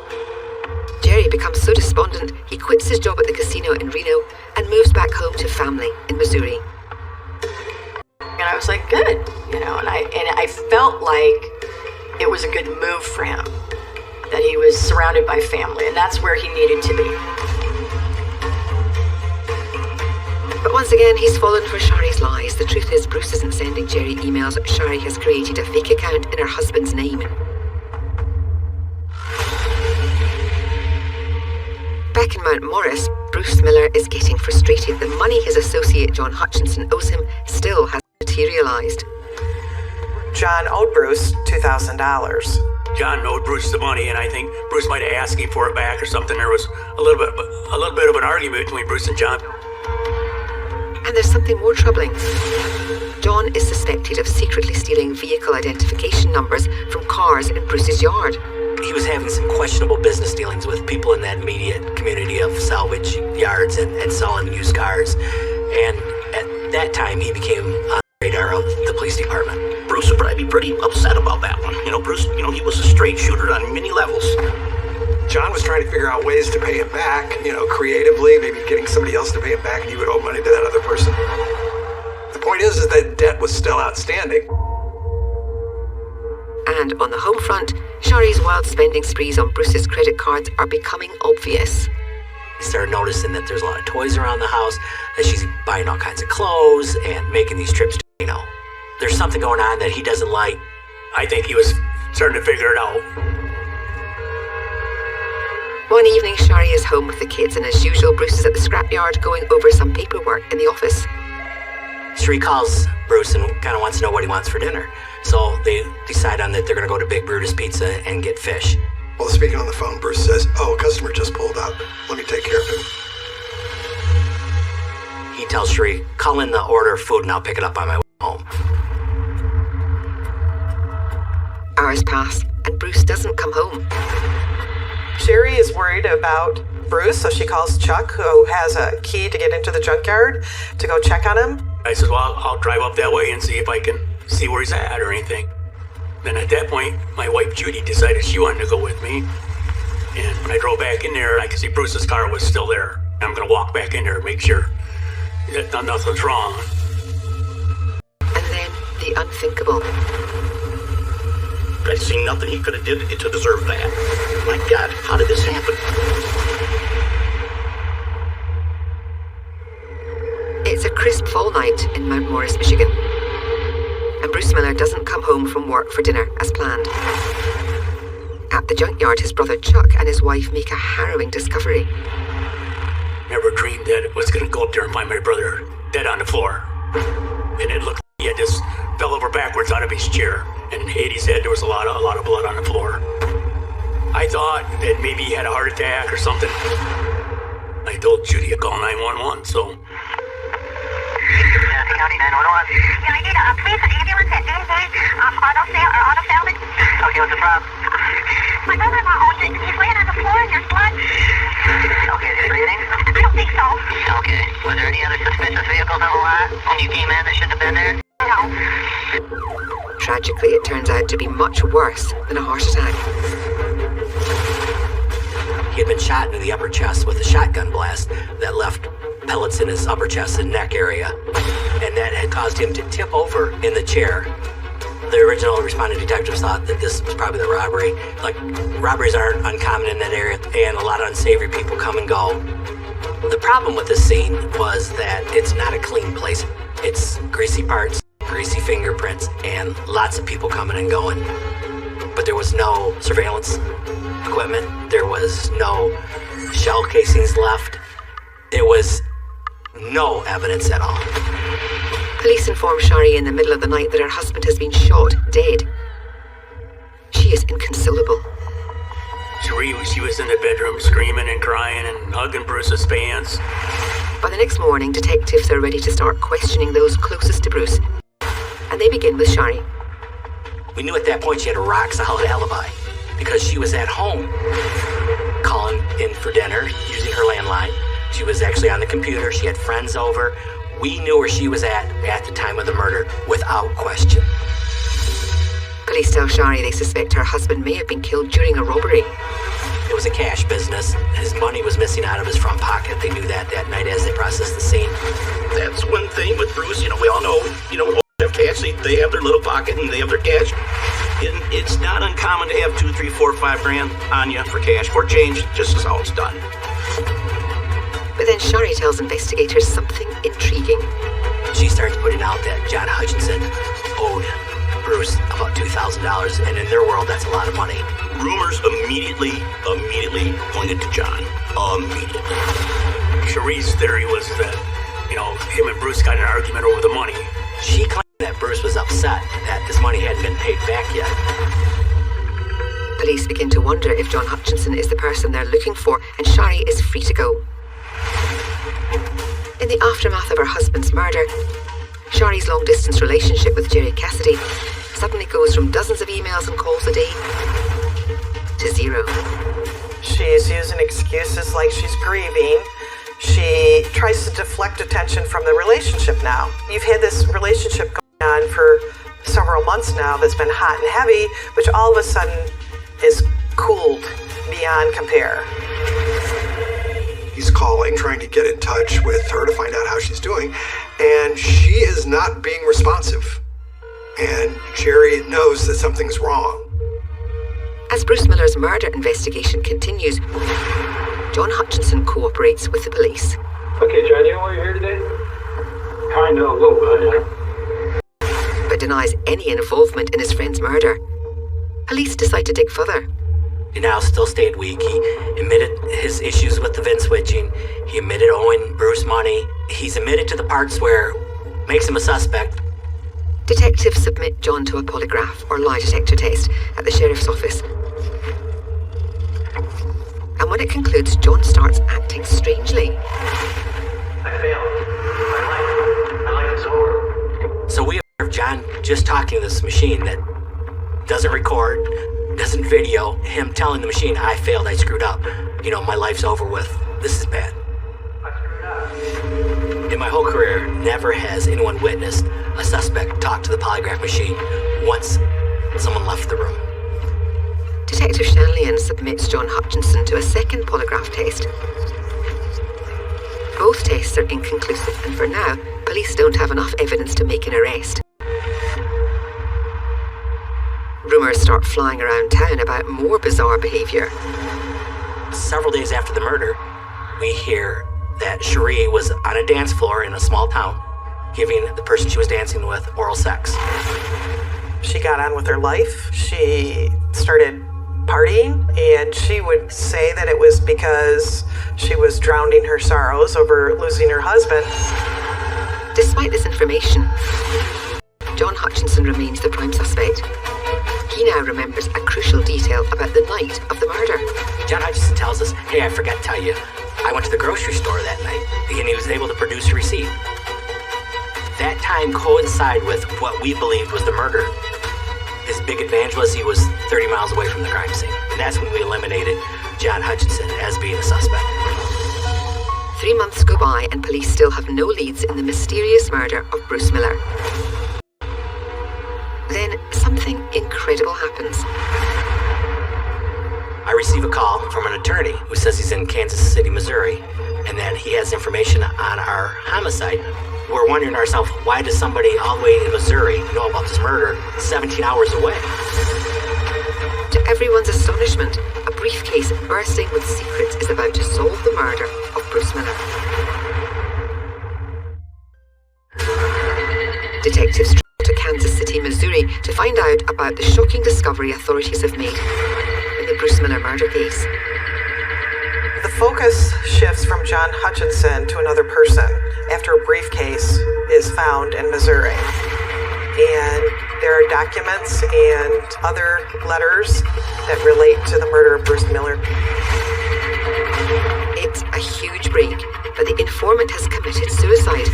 Jerry becomes so despondent, he quits his job at the casino in Reno and moves back home to family in Missouri. And I was like, good, and I felt like it was a good move for him, that he was surrounded by family, and that's where he needed to be. But once again, he's fallen for Shari's lies. The truth is, Bruce isn't sending Jerry emails. Shari has created a fake account in her husband's name. Back in Mount Morris, Bruce Miller is getting frustrated. The money his associate John Hutchinson owes him still hasn't materialized. John owed Bruce $2,000. John owed Bruce the money, and I think Bruce might have asked him for it back or something. There was a little bit of an argument between Bruce and John. And there's something more troubling. John is suspected of secretly stealing vehicle identification numbers from cars in Bruce's yard. He was having some questionable business dealings with people in that immediate community of salvage yards and selling used cars. And at that time, he became on the radar of the police department. Bruce would probably be pretty upset about that one. Bruce, he was a straight shooter on many levels. John was trying to figure out ways to pay him back, creatively, maybe getting somebody else to pay him back, and he would owe money to that other person. The point is that debt was still outstanding. And on the home front, Shari's wild spending sprees on Bruce's credit cards are becoming obvious. He started noticing that there's a lot of toys around the house, that she's buying all kinds of clothes and making these trips to, There's something going on that he doesn't like. I think he was starting to figure it out. One evening, Shari is home with the kids, and as usual, Bruce is at the scrapyard going over some paperwork in the office. Cherie calls Bruce and kind of wants to know what he wants for dinner. So they decide on that they're going to go to Big Brutus Pizza and get fish. While speaking on the phone, Bruce says, "Oh, a customer just pulled up. Let me take care of him." He tells Cherie, "Call in the order of food and I'll pick it up on my way home." Hours pass, and Bruce doesn't come home. Sherry is worried about Bruce, so she calls Chuck, who has a key to get into the junkyard, to go check on him. I said, well, I'll drive up that way and see if I can see where he's at or anything. Then at that point, my wife Judy decided she wanted to go with me. And when I drove back in there, I could see Bruce's car was still there. I'm going to walk back in there and make sure that nothing's wrong. And then the unthinkable. I see nothing he could have did to deserve that. My God, how did this happen? It's a crisp fall night in Mount Morris, Michigan. And Bruce Miller doesn't come home from work for dinner as planned. At the junkyard, his brother Chuck and his wife make a harrowing discovery. Never dreamed that it was going to go up there and find my brother dead on the floor. And it looked like he had just fell over backwards out of his chair and hit his head. There was a lot of blood on the floor. I thought that maybe he had a heart attack or something. I told Judy to call 911, so... County 911. Yeah, I need a police ambulance at Danbury, auto salvage. Okay, what's the problem? My brother-in-law owns it. He's laying on the floor and there's blood. Okay, is he breathing? I don't think so. Okay. Was there any other suspicious vehicles on the lot when you came in that shouldn't have been there? No. Tragically, it turns out to be much worse than a heart attack. He had been shot into the upper chest with a shotgun blast that left pellets in his upper chest and neck area, and that had caused him to tip over in the chair. The original responding detectives thought that this was probably the robbery. Like, robberies aren't uncommon in that area, and a lot of unsavory people come and go. The problem with this scene was that it's not a clean place. It's greasy parts, greasy fingerprints, and lots of people coming and going. But there was no surveillance equipment. There was no shell casings left. There was no evidence at all. Police inform Shari in the middle of the night that her husband has been shot dead. She is inconsolable. She was in the bedroom screaming and crying and hugging Bruce's pants. By the next morning, detectives are ready to start questioning those closest to Bruce. And they begin with Shari. We knew at that point she had a rock-solid alibi because she was at home calling in for dinner using her landline. She was actually on the computer. She had friends over. We knew where she was at the time of the murder without question. Police tell Shari they suspect her husband may have been killed during a robbery. It was a cash business. His money was missing out of his front pocket. They knew that night as they processed the scene. That's one thing with Bruce, we all know, have cash. They have their little pocket and they have their cash. And it's not uncommon to have 2, 3, 4, 5 grand on you for cash or change, just as how it's done. But then Shari tells investigators something intriguing. She starts putting out that John Hutchinson owed Bruce about $2,000, and in their world, that's a lot of money. Rumors immediately pointed to John. Immediately. Cherie's theory was that, him and Bruce got in an argument over the money. She claimed that Bruce was upset that this money hadn't been paid back yet. Police begin to wonder if John Hutchinson is the person they're looking for, and Shari is free to go. In the aftermath of her husband's murder, Shari's long-distance relationship with Jerry Cassidy suddenly goes from dozens of emails and calls a day to 0. She's using excuses like she's grieving. She tries to deflect attention from the relationship now. You've had this relationship going on for several months now that's been hot and heavy, which all of a sudden is cooled beyond compare. He's calling, trying to get in touch with her to find out how she's doing, and she is not being responsive. And Jerry knows that something's wrong. As Bruce Miller's murder investigation continues, John Hutchinson cooperates with the police. Okay, John, you know why you're here today? Kind of, a little bit, but denies any involvement in his friend's murder. Police decide to dig further. Denal still stayed weak. He admitted his issues with the VIN switching. He admitted owing Bruce money. He's admitted to the parts where makes him a suspect. Detectives submit John to a polygraph or lie detector test at the sheriff's office. And when it concludes, John starts acting strangely. I failed. My life is over. So we have John just talking to this machine that doesn't record, doesn't video, him telling the machine, I failed, I screwed up. My life's over with. This is bad. In my whole career, never has anyone witnessed a suspect talk to the polygraph machine once someone left the room. Detective Shanlian submits John Hutchinson to a second polygraph test. Both tests are inconclusive, and for now, police don't have enough evidence to make an arrest. Rumours start flying around town about more bizarre behaviour. Several days after the murder, we hear that Cherie was on a dance floor in a small town, giving the person she was dancing with oral sex. She got on with her life. She started partying, and she would say that it was because she was drowning her sorrows over losing her husband. Despite this information, John Hutchinson remains the prime suspect. He now remembers a crucial detail about the night of the murder. John Hutchinson tells us, hey, I forgot to tell you, I went to the grocery store that night, and he was able to produce a receipt. That time coincided with what we believed was the murder. His big advantage was he was 30 miles away from the crime scene, and that's when we eliminated John Hutchinson as being a suspect. 3 months go by, and police still have no leads in the mysterious murder of Bruce Miller. Then something incredible happens. I receive a call from an attorney who says he's in Kansas City, Missouri, and that he has information on our homicide. We're wondering ourselves, why does somebody all the way in Missouri know about this murder 17 hours away? To everyone's astonishment, a briefcase bursting with secrets is about to solve the murder of Bruce Miller. Detectives track to find out about the shocking discovery authorities have made in the Bruce Miller murder case. The focus shifts from John Hutchinson to another person after a briefcase is found in Missouri. And there are documents and other letters that relate to the murder of Bruce Miller. It's a huge break, but the informant has committed suicide.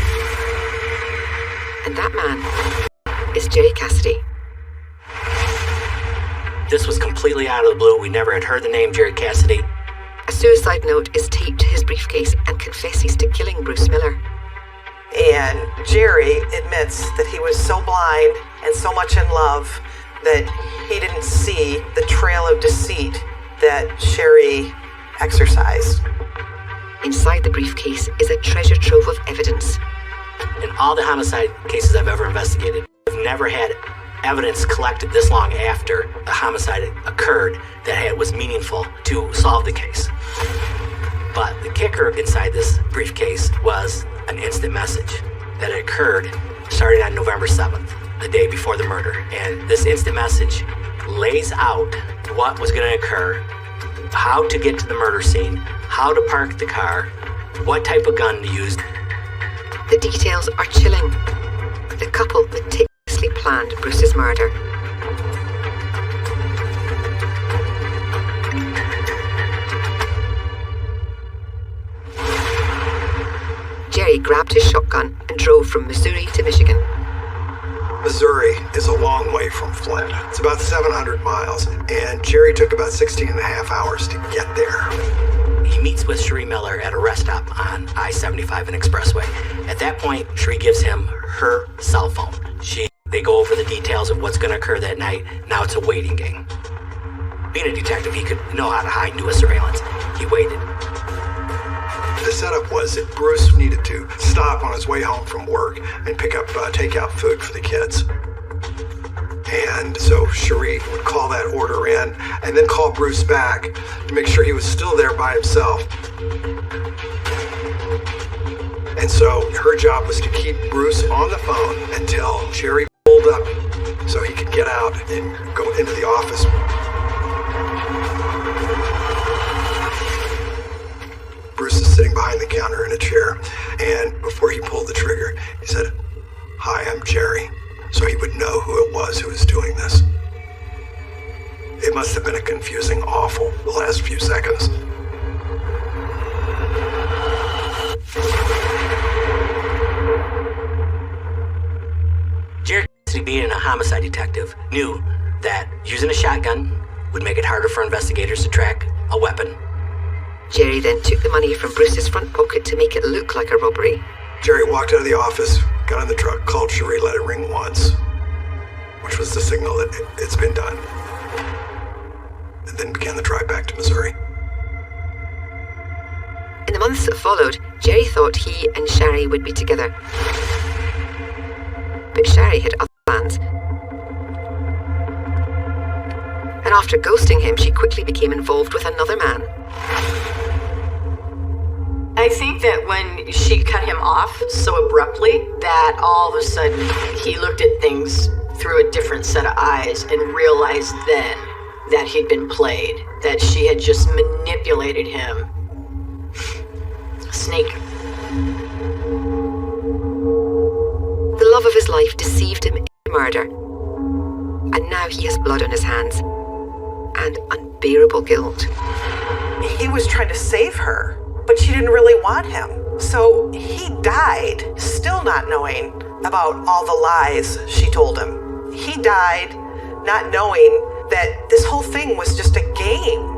And that man is Jerry Cassidy. This was completely out of the blue. We never had heard the name Jerry Cassidy. A suicide note is taped to his briefcase and confesses to killing Bruce Miller. And Jerry admits that he was so blind and so much in love that he didn't see the trail of deceit that Sherry exercised. Inside the briefcase is a treasure trove of evidence. In all the homicide cases I've ever investigated, I've never had evidence collected this long after the homicide occurred that was meaningful to solve the case. But the kicker inside this briefcase was an instant message that occurred starting on November 7th, the day before the murder. And this instant message lays out what was going to occur, how to get to the murder scene, how to park the car, what type of gun to use. The details are chilling. The couple meticulously planned Bruce's murder. Jerry grabbed his shotgun and drove from Missouri to Michigan. Missouri is a long way from Flint. It's about 700 miles, and Jerry took about 16 and a half hours to get there. He meets with Cherie Miller at a rest stop on I-75 and Expressway. At that point, Cherie gives him her cell phone. They go over the details of what's going to occur that night. Now it's a waiting game. Being a detective, he could know how to hide and do a surveillance. He waited. The setup was that Bruce needed to stop on his way home from work and pick up takeout food for the kids. And so Cherie would call that order in and then call Bruce back to make sure he was still there by himself. And so her job was to keep Bruce on the phone until Jerry pulled up so he could get out and go into the office. Bruce is sitting behind the counter in a chair, and before he pulled the trigger, he said, "Hi, I'm Jerry," so he would know who it was who was doing this. It must have been a confusing, awful the last few seconds. Jerry Cassidy, being a homicide detective, knew that using a shotgun would make it harder for investigators to track a weapon. Jerry then took the money from Bruce's front pocket to make it look like a robbery. Jerry walked out of the office, got in the truck, called Cherie, let it ring once, which was the signal that it's been done, and then began the drive back to Missouri. In the months that followed, Jerry thought he and Sherry would be together. But Sherry had other plans. And after ghosting him, she quickly became involved with another man. I think that when she cut him off so abruptly that all of a sudden he looked at things through a different set of eyes and realized then that he'd been played, that she had just manipulated him. Snake. The love of his life deceived him into murder. And now he has blood on his hands. And unbearable guilt. He was trying to save her, but she didn't really want him. So he died, still not knowing about all the lies she told him. He died not knowing that this whole thing was just a game.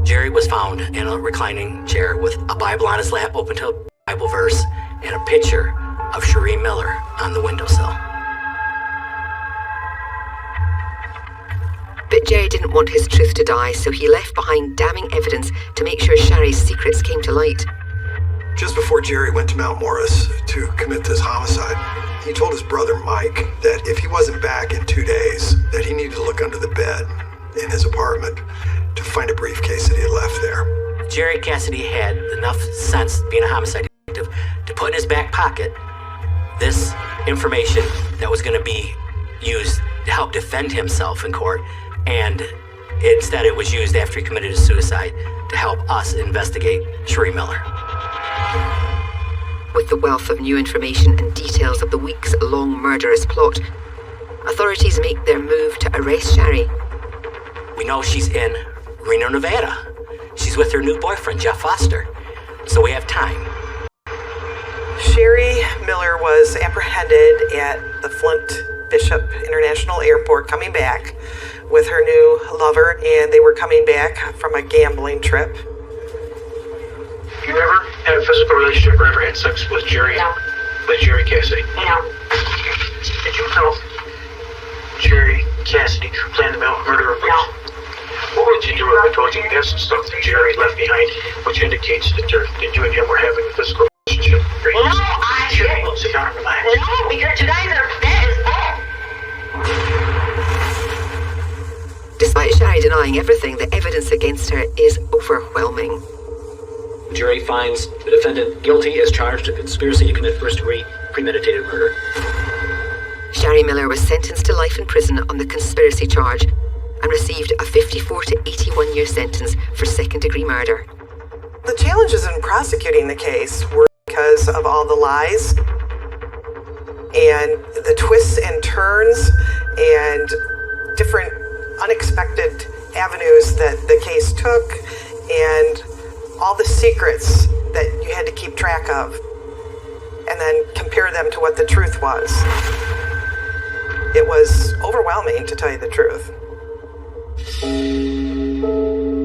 Jerry was found in a reclining chair with a Bible on his lap, open to a Bible verse, and a picture of Cherie Miller on the windowsill. But Jerry didn't want his truth to die, so he left behind damning evidence to make sure Sherry's secrets came to light. Just before Jerry went to Mount Morris to commit this homicide, he told his brother Mike that if he wasn't back in 2 days, that he needed to look under the bed in his apartment to find a briefcase that he had left there. Jerry Cassidy had enough sense, being a homicide detective, to put in his back pocket this information that was going to be used to help defend himself in court, and instead it was used after he committed suicide to help us investigate Cherie Miller. With the wealth of new information and details of the weeks-long murderous plot, authorities make their move to arrest Shari. We know she's in Reno, Nevada. She's with her new boyfriend, Jeff Foster. So we have time. Cherie Miller was apprehended at the Flint Bishop International Airport coming back with her new lover, and they were coming back from a gambling trip. You ever had a physical relationship or ever had sex with Jerry? No. With Jerry Cassidy? No. Did you know Jerry Cassidy planned the murder of Bruce? No. What would you do if I told you you have some stuff that Jerry left behind, which indicates that you and him were having a physical relationship? No, I didn't. Sit down and relax. No, because you guys are that is bull. Despite Shari denying everything, the evidence against her is overwhelming. Jury finds the defendant guilty as charged of conspiracy to commit first-degree premeditated murder. Shari Miller was sentenced to life in prison on the conspiracy charge and received a 54 to 81 year sentence for second-degree murder. The challenges in prosecuting the case were because of all the lies and the twists and turns and different unexpected avenues that the case took, and all the secrets that you had to keep track of and then compare them to what the truth was. It was overwhelming, to tell you the truth.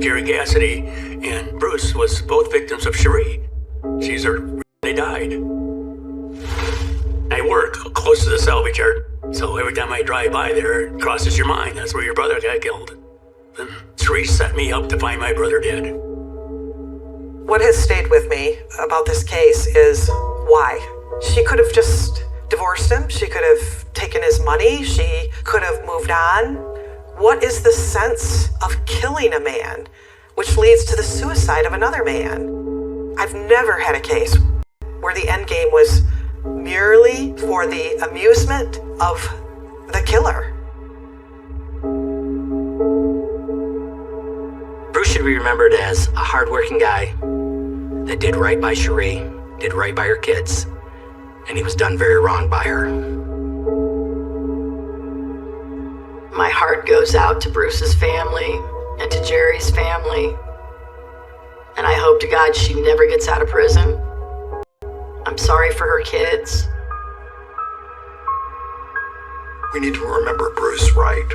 Jerry Cassidy and Bruce was both victims of Cherie. They died. I work close to the salvage yard, so every time I drive by there, it crosses your mind. That's where your brother got killed. Then Cherie set me up to find my brother dead. What has stayed with me about this case is why. She could have just divorced him. She could have taken his money. She could have moved on. What is the sense of killing a man, which leads to the suicide of another man? I've never had a case where the end game was merely for the amusement of the killer. Bruce should be remembered as a hardworking guy that did right by Cherie, did right by her kids, and he was done very wrong by her. My heart goes out to Bruce's family and to Jerry's family. And I hope to God she never gets out of prison. I'm sorry for her kids. We need to remember Bruce right,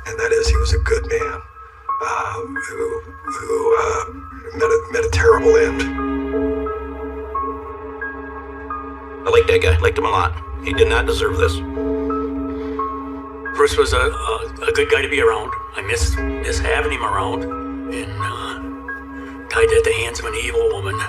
and that is he was a good man who met a terrible end. I like that guy. Liked him a lot. He did not deserve this. Bruce was a good guy to be around. I miss having him around. And died at the hands of an evil woman.